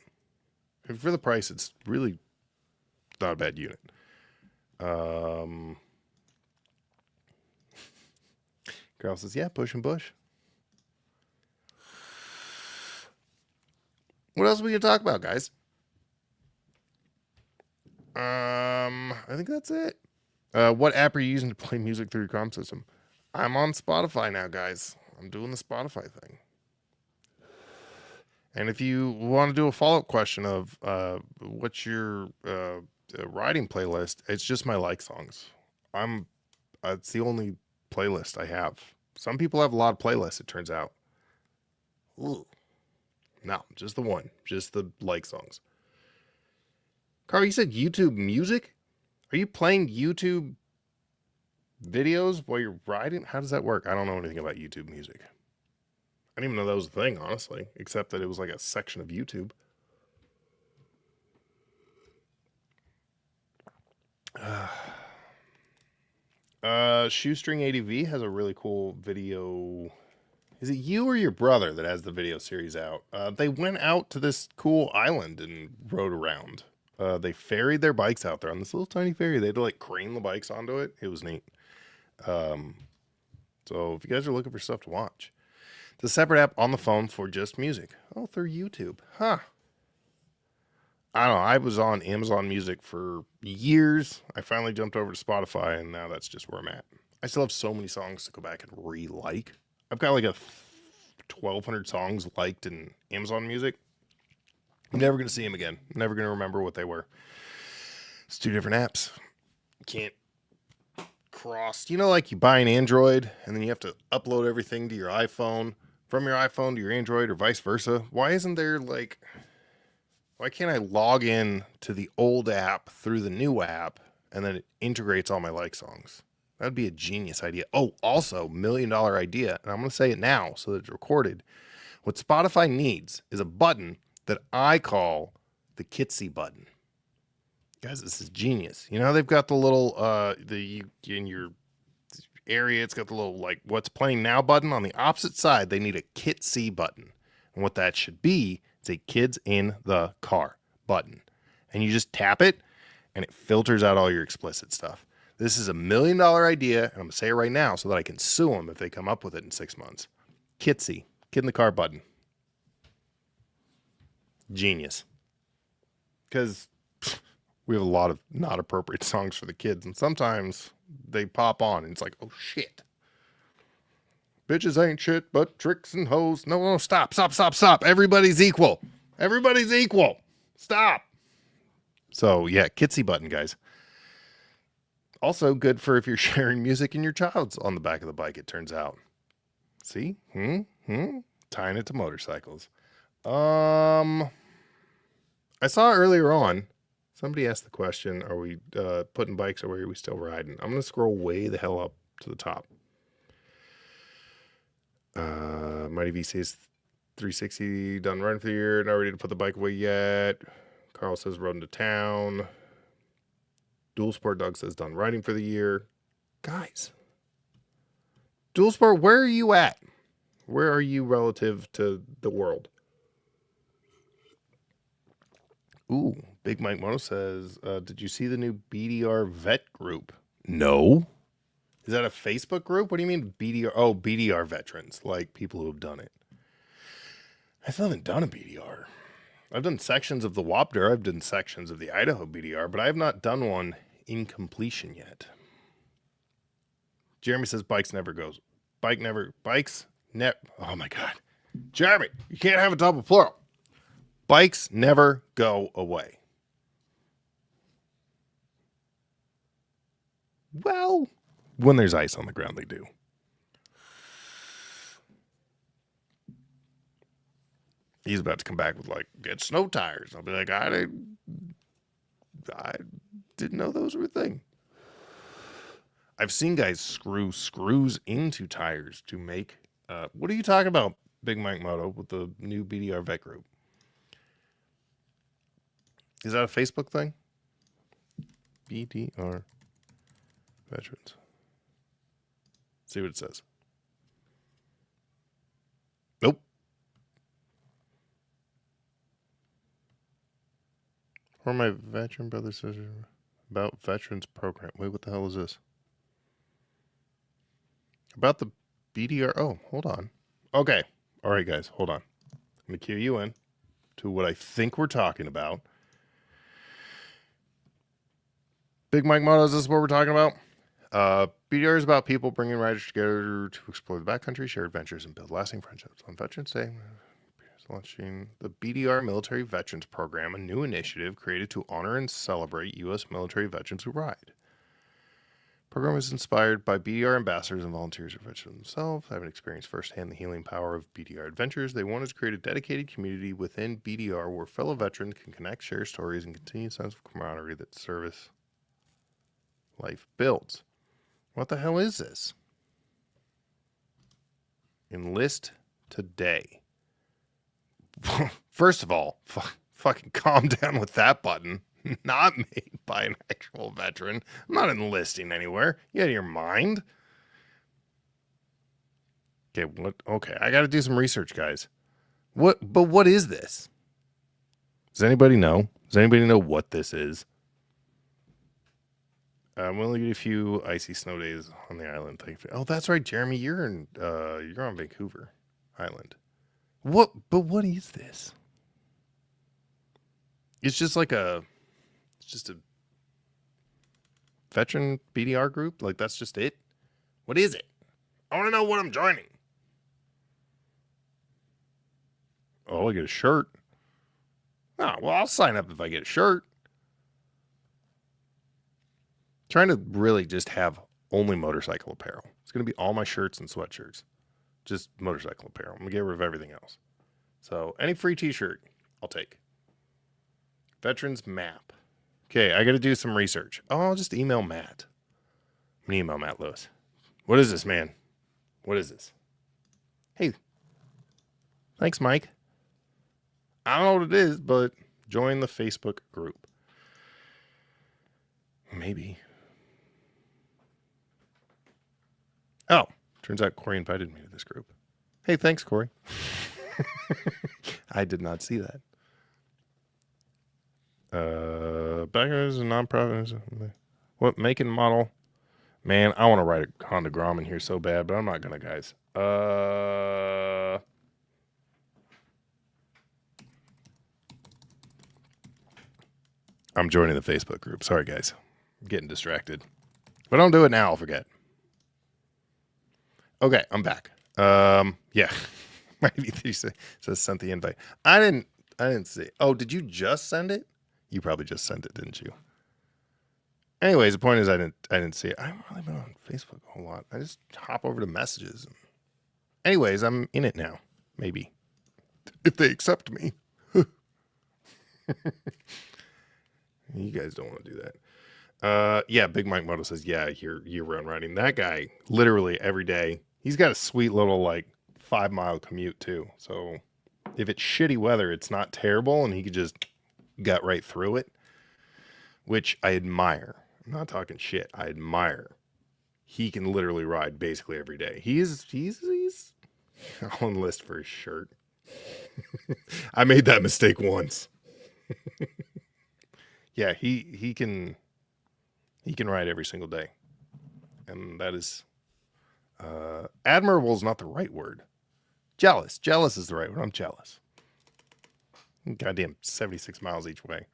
[SPEAKER 2] for the price, it's really not a bad unit. Carl says, yeah, push and push. What else are we going to talk about, guys? I think that's it. What app are you using to play music through your comm system? I'm on Spotify now, guys. I'm doing the Spotify thing. And if you want to do a follow-up question of what's your riding playlist, it's just my like songs. It's the only playlist I have. Some people have a lot of playlists, it turns out. Ooh. No, just the one. Just the like songs. Carl, you said YouTube music? Are you playing YouTube videos while you're riding? How does that work? I don't know anything about YouTube music. I didn't even know that was a thing, honestly, except that it was like a section of YouTube. Shoestring ADV has a really cool video. Is it you or your brother that has the video series out? They went out to this cool island and rode around. They ferried their bikes out there on this little tiny ferry. They had to like crane the bikes onto it. It was neat. So if you guys are looking for stuff to watch, it's a separate app on the phone for just music. Oh, through YouTube. Huh. I don't know. I was on Amazon Music for years. I finally jumped over to Spotify, and now that's just where I'm at. I still have so many songs to go back and re-like. I've got like 1,200 songs liked in Amazon Music. I'm never going to see them again. I'm never going to remember what they were. It's two different apps. Can't cross. You know, like you buy an Android, and then you have to upload everything to your iPhone, from your iPhone to your Android, or vice versa. Why isn't there like... Why can't I log in to the old app through the new app and then it integrates all my like songs? That'd be a genius idea. Oh, also, $1 million idea, and I'm going to say it now so that it's recorded. What Spotify needs is a button that I call the Kitsy button. Guys, this is genius. You know how they've got the little, in your area, it's got the little, like, what's playing now button. On the opposite side, they need a Kitsy button. And what that should be, it's a kids in the car button. And you just tap it, and it filters out all your explicit stuff. This is $1 million idea, and I'm going to say it right now so that I can sue them if they come up with it in 6 months. Kitsy, kid in the car button. Genius. Because we have a lot of not appropriate songs for the kids, and sometimes they pop on, and it's like, oh, shit. Bitches ain't shit but tricks and hoes. No, stop. Everybody's equal. Everybody's equal. Stop. So, yeah, Kitsy button, guys. Also good for if you're sharing music and your child's on the back of the bike, it turns out. See? Tying it to motorcycles. I saw earlier on, somebody asked the question, are we putting bikes or are we still riding? I'm going to scroll way the hell up to the top. Mighty V says 360 done riding for the year. Not ready to put the bike away yet. Carl says riding to town. Dual Sport Doug says done riding for the year. Guys, Dual Sport, where are you at? Where are you relative to the world? Ooh, Big Mike Moto says, did you see the new BDR vet group? No. Is that a Facebook group? What do you mean BDR? Oh, BDR veterans, like people who have done it. I still haven't done a BDR. I've done sections of the Wapder. I've done sections of the Idaho BDR, but I have not done one in completion yet. Jeremy says bikes never goes. Oh my God. Jeremy, you can't have a double plural. Bikes never go away. Well, when there's ice on the ground, they do. He's about to come back with like, get snow tires. I'll be like, I didn't know those were a thing. I've seen guys screw screws into tires to make, what are you talking about, Big Mike Moto, with the new BDR vet group? Is that a Facebook thing? BDR veterans. See what it says. Nope. Or my veteran brother says about veterans program. Wait, what the hell is this? About the BDR. Oh, hold on. Okay. All right, guys, hold on. I'm going to cue you in to what I think we're talking about. Big Mike Moto, is this what we're talking about? BDR is about people bringing riders together to explore the backcountry, share adventures, and build lasting friendships. On Veterans Day, launching the BDR Military Veterans Program, a new initiative created to honor and celebrate U.S. military veterans who ride. The program is inspired by BDR ambassadors and volunteers who are veterans themselves, having experienced firsthand the healing power of BDR adventures. They wanted to create a dedicated community within BDR where fellow veterans can connect, share stories, and continue a sense of camaraderie that service life builds. What the hell is this? Enlist today. First of all, fucking calm down with that button. Not made by an actual veteran. I'm not enlisting anywhere. You out of your mind? Okay, what? Okay, I got to do some research, guys. But what is this? Does anybody know? Does anybody know what this is? I'm willing to get a few icy snow days on the island. Oh, that's right, Jeremy. You're on Vancouver Island. What? But what is this? It's just a veteran BDR group. Like that's just it. What is it? I want to know what I'm joining. Oh, I get a shirt. Oh, well, I'll sign up if I get a shirt. Trying to really just have only motorcycle apparel. It's going to be all my shirts and sweatshirts. Just motorcycle apparel. I'm going to get rid of everything else. So any free t-shirt, I'll take. Veterans map. Okay, I got to do some research. Oh, I'll just email Matt. I'm going to email Matt Lewis. What is this, man? What is this? Hey. Thanks, Mike. I don't know what it is, but join the Facebook group. Maybe. Oh, turns out Corey invited me to this group. Hey, thanks, Corey. I did not see that. Backers and nonprofit. What make and model? Man, I want to ride a Honda Grom in here so bad, but I'm not gonna, guys. I'm joining the Facebook group. Sorry, guys. I'm getting distracted. But don't do it now. I'll forget. Okay, I'm back. Yeah. Maybe says sent the invite. I didn't see. Oh, did you just send it? You probably just sent it, didn't you? Anyways, the point is I didn't see it. I haven't really been on Facebook a whole lot. I just hop over to messages. Anyways, I'm in it now. Maybe. If they accept me. You guys don't want to do that. Yeah, Big Mike Moto says, yeah, year-round riding. That guy, literally every day, he's got a sweet little, 5-mile commute, too. So if it's shitty weather, it's not terrible, and he could just gut right through it, which I admire. I'm not talking shit. I admire. He can literally ride basically every day. He's I'll enlist for his shirt. I made that mistake once. Yeah, he can ride every single day. And that is admirable is not the right word. Jealous is the right word. I'm jealous. Goddamn 76 miles each way.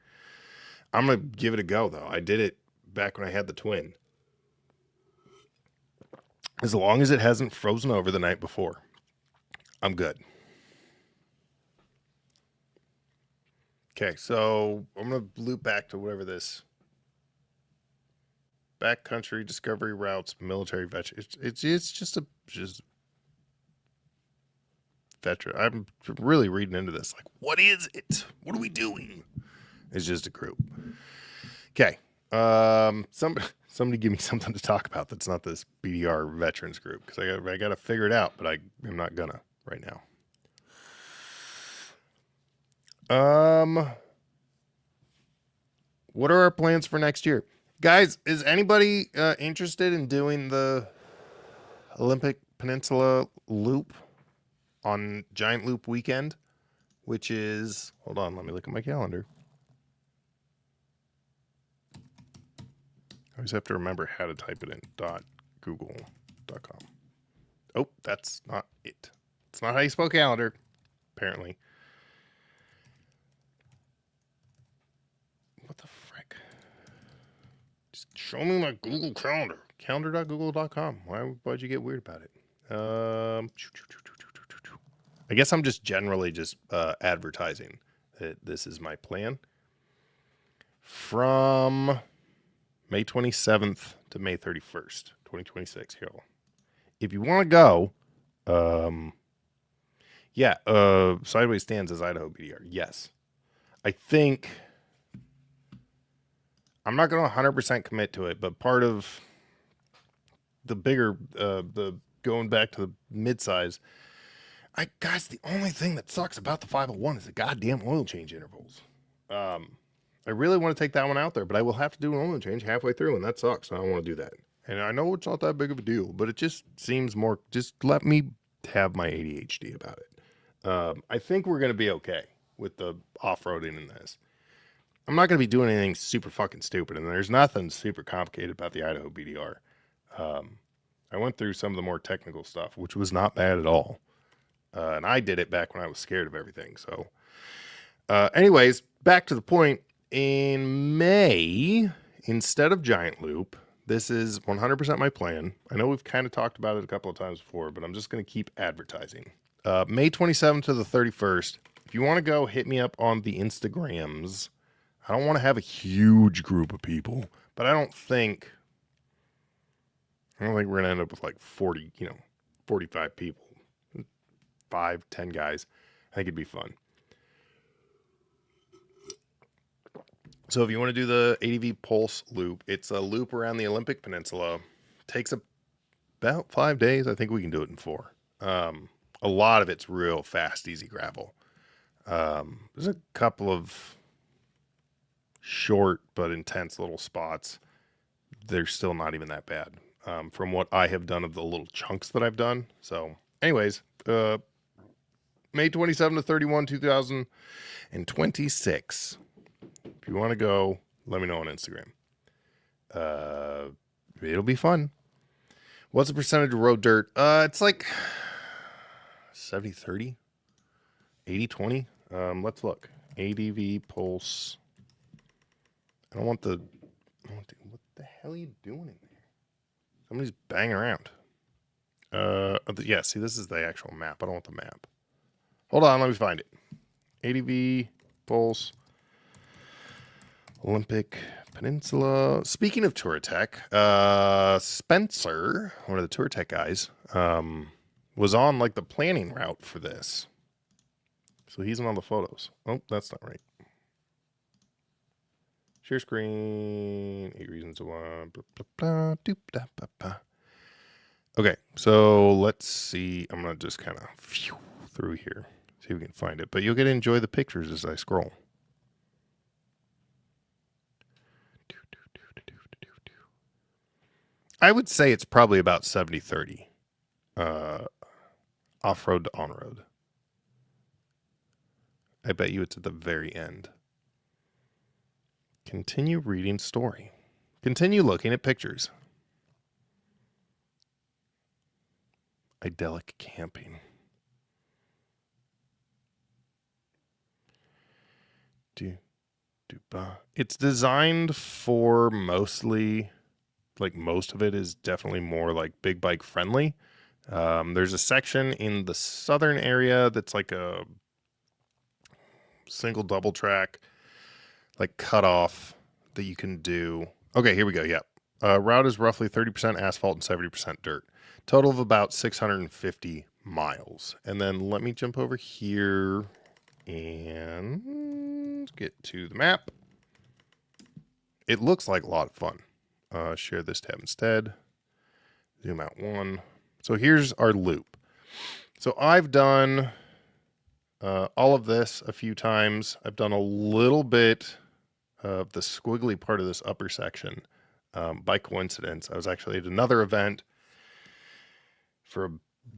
[SPEAKER 2] I'm going to give it a go, though. I did it back when I had the twin. As long as it hasn't frozen over the night before, I'm good. Okay, so I'm going to loop back to whatever this backcountry discovery routes, military veteran. It's just veteran. I'm really reading into this. Like, what is it? What are we doing? It's just a group. Okay. Somebody give me something to talk about that's not this BDR veterans group, because I got to figure it out, but I'm not gonna right now. What are our plans for next year? Guys, is anybody interested in doing the Olympic Peninsula Loop on Giant Loop weekend, which is, hold on, let me look at my calendar. I always have to remember how to type it in .google.com. Oh, that's not it. It's not how you spell calendar, apparently. What the frick? Just show me my Google Calendar. calendar.google.com. Why'd you get weird about it? I guess I'm just generally just advertising that this is my plan. From May 27th to May 31st, 2026. Here. If you want to go, Sideways Stands as Idaho BDR. Yes. I think I'm not going to 100% commit to it, but part of the bigger, the going back to the mid-size, guys, the only thing that sucks about the 501 is the goddamn oil change intervals. I really want to take that one out there, but I will have to do an oil change halfway through, and that sucks. I don't want to do that. And I know it's not that big of a deal, but it just seems more, just let me have my ADHD about it. I think we're going to be okay with the off-roading in this. I'm not going to be doing anything super fucking stupid, and there's nothing super complicated about the Idaho BDR. I went through some of the more technical stuff, which was not bad at all. And I did it back when I was scared of everything. So, anyways, back to the point. In May, instead of Giant Loop, this is 100% my plan. I know we've kind of talked about it a couple of times before, but I'm just going to keep advertising. May 27th to the 31st. If you want to go, hit me up on the Instagrams. I don't want to have a huge group of people, but I don't think we're going to end up with like 45 people, 5-10 guys. I think it'd be fun. So if you want to do the ADV Pulse loop, it's a loop around the Olympic Peninsula. Takes about 5 days. I think we can do it in 4. A lot of it's real fast, easy gravel. There's a couple of short but intense little spots. They're still not even that bad from what I have done of the little chunks that I've done. So anyways, May 27 to 31, 2026. If you want to go, let me know on Instagram. It'll be fun. What's the percentage of road dirt? It's like 70-30, 80-20. Let's look. ADV Pulse. What the hell are you doing in there? Somebody's banging around. Yeah, see, this is the actual map. I don't want the map. Hold on, let me find it. ADV Pulse. Olympic Peninsula. Speaking of Touratech, Spencer, one of the Touratech guys, was on like the planning route for this. So he's in all the photos. Oh, that's not right. Share screen. 8 reasons why. Okay, so let's see. I'm going to just kind of through here. See if we can find it. But you'll get to enjoy the pictures as I scroll. I would say it's probably about 70-30 off-road to on-road. I bet you it's at the very end. Continue reading story. Continue looking at pictures. Idyllic camping. It's designed for mostly... like most of it is definitely more like big bike friendly. There's a section in the southern area that's like a single double track, like cutoff that you can do. Okay, here we go. Yeah. Route is roughly 30% asphalt and 70% dirt. Total of about 650 miles. And then let me jump over here and get to the map. It looks like a lot of fun. Share this tab instead. Zoom out 1. So here's our loop. So I've done all of this a few times. I've done a little bit of the squiggly part of this upper section. By coincidence, I was actually at another event for a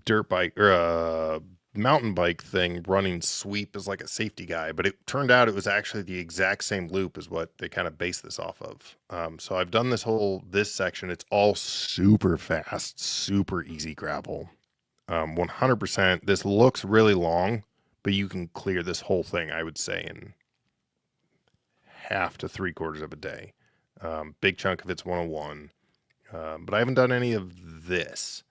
[SPEAKER 2] dirt bike or a mountain bike thing, running sweep as like a safety guy, but it turned out it was actually the exact same loop as what they kind of base this off of. So I've done this section. It's all super fast, super easy gravel. 100%. This looks really long, but you can clear this whole thing, I would say, in half to 3/4 of a day. Big chunk of it's 101. But I haven't done any of this.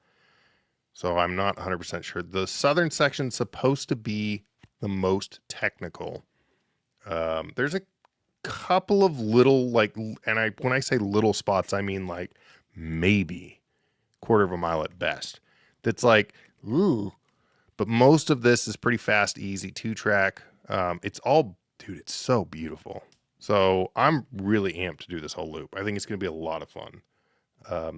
[SPEAKER 2] So I'm not 100% sure. The southern section's supposed to be the most technical. There's a couple of little, like, and when I say little spots, I mean like maybe quarter of a mile at best. That's like, ooh. But most of this is pretty fast, easy, 2-track. It's all, dude, it's so beautiful. So I'm really amped to do this whole loop. I think it's going to be a lot of fun.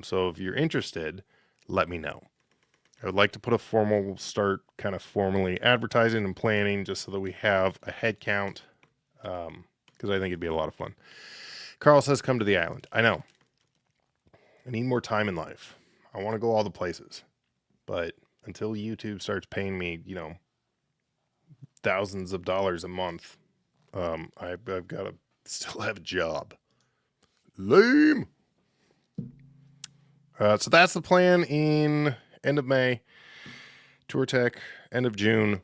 [SPEAKER 2] So if you're interested, let me know. I would like to put a formal start, kind of formally advertising and planning, just so that we have a head count, because I think it'd be a lot of fun. Carl says, come to the island. I know. I need more time in life. I want to go all the places. But until YouTube starts paying me, you know, thousands of dollars a month, I've got to still have a job. Lame. So that's the plan in end of May, Tour Tech, end of June.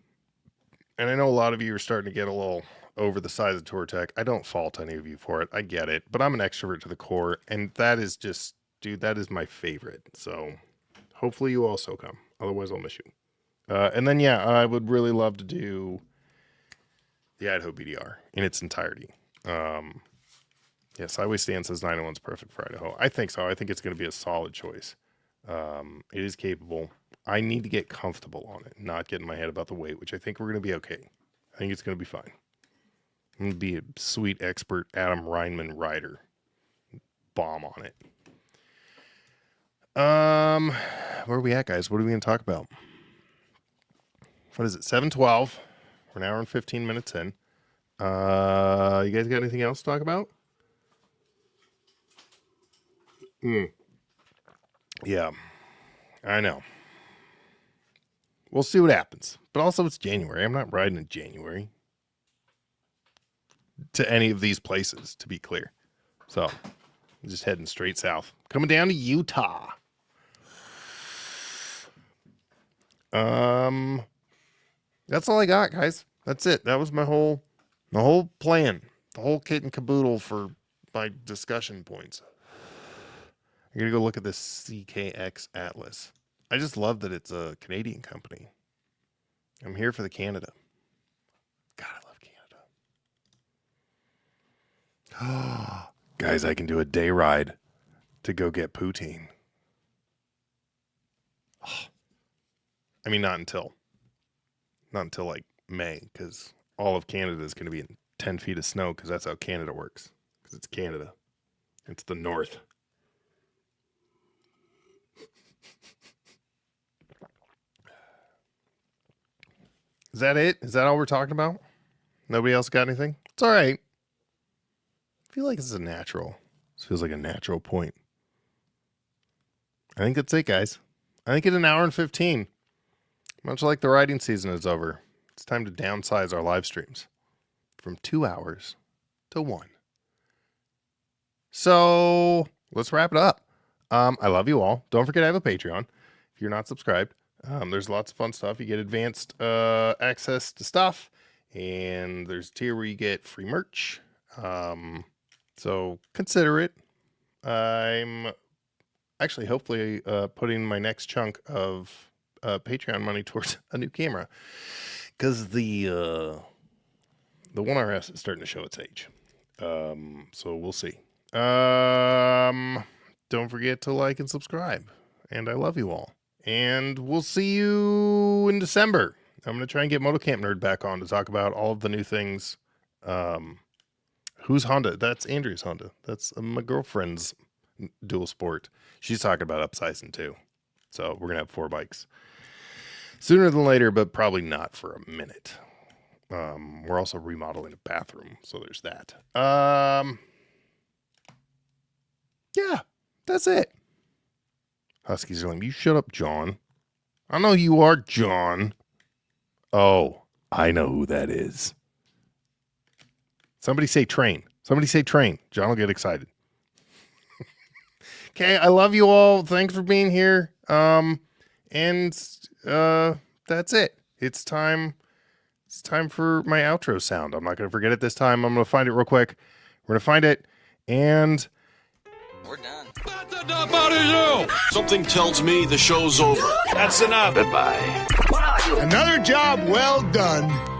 [SPEAKER 2] And I know a lot of you are starting to get a little over the size of Tour Tech. I don't fault any of you for it. I get it. But I'm an extrovert to the core. And that is just, dude, that is my favorite. So hopefully you also come. Otherwise, I'll miss you. And then, yeah, I would really love to do the Idaho BDR in its entirety. Yeah, Sideways Stan says 901 is perfect for Idaho. I think so. I think it's going to be a solid choice. It is capable. I need to get comfortable on it, not get in my head about the weight, which I think we're going to be okay. I think it's going to be fine. I'm going to be a sweet expert Adam Reinman rider. Bomb on it. Where are we at, guys? What are we going to talk about? What is it? 7:12. We're an hour and 15 minutes in. You guys got anything else to talk about? Yeah, I know. We'll see what happens. But also, it's January. I'm not riding in January to any of these places, to be clear. So, I'm just heading straight south. Coming down to Utah. That's all I got, guys. That's it. That was the whole plan, the whole kit and caboodle for my discussion points. I'm gonna go look at this CKX Atlas. I just love that it's a Canadian company. I'm here for the Canada. God, I love Canada. Guys, I can do a day ride to go get poutine. I mean, not until like May, because all of Canada is going to be in 10 feet of snow, because that's how Canada works. Because it's Canada. It's the North. Is that it? Is that all we're talking about? Nobody else got anything? It's all right. I feel like this is a natural. This feels like a natural point. I think that's it, guys. I think in an hour and 15, much like the riding season is over, it's time to downsize our live streams from 2 hours to 1. So let's wrap it up. I love you all. Don't forget I have a Patreon. If you're not subscribed, there's lots of fun stuff. You get advanced access to stuff, and there's a tier where you get free merch. So consider it. I'm actually hopefully putting my next chunk of Patreon money towards a new camera, because the 1RS is starting to show its age. So we'll see. Don't forget to like and subscribe, and I love you all, and we'll see you in December. I'm going to try and get Motocamp Nerd back on to talk about all of the new things. Whose Honda? That's Andrea's Honda. That's my girlfriend's dual sport. She's talking about upsizing too. So we're going to have 4 bikes sooner than later, but probably not for a minute. We're also remodeling a bathroom, so there's that. Yeah, that's it. Huskies are like, you shut up, John. I know you are, John. Oh, I know who that is. Somebody say train. Somebody say train. John will get excited. Okay, I love you all. Thanks for being here. And that's it. It's time for my outro sound. I'm not going to forget it this time. I'm going to find it real quick. We're going to find it, and
[SPEAKER 3] we're done. That's enough out of you!
[SPEAKER 4] Something tells me the show's over.
[SPEAKER 3] That's enough.
[SPEAKER 4] Goodbye.
[SPEAKER 5] Another job well done.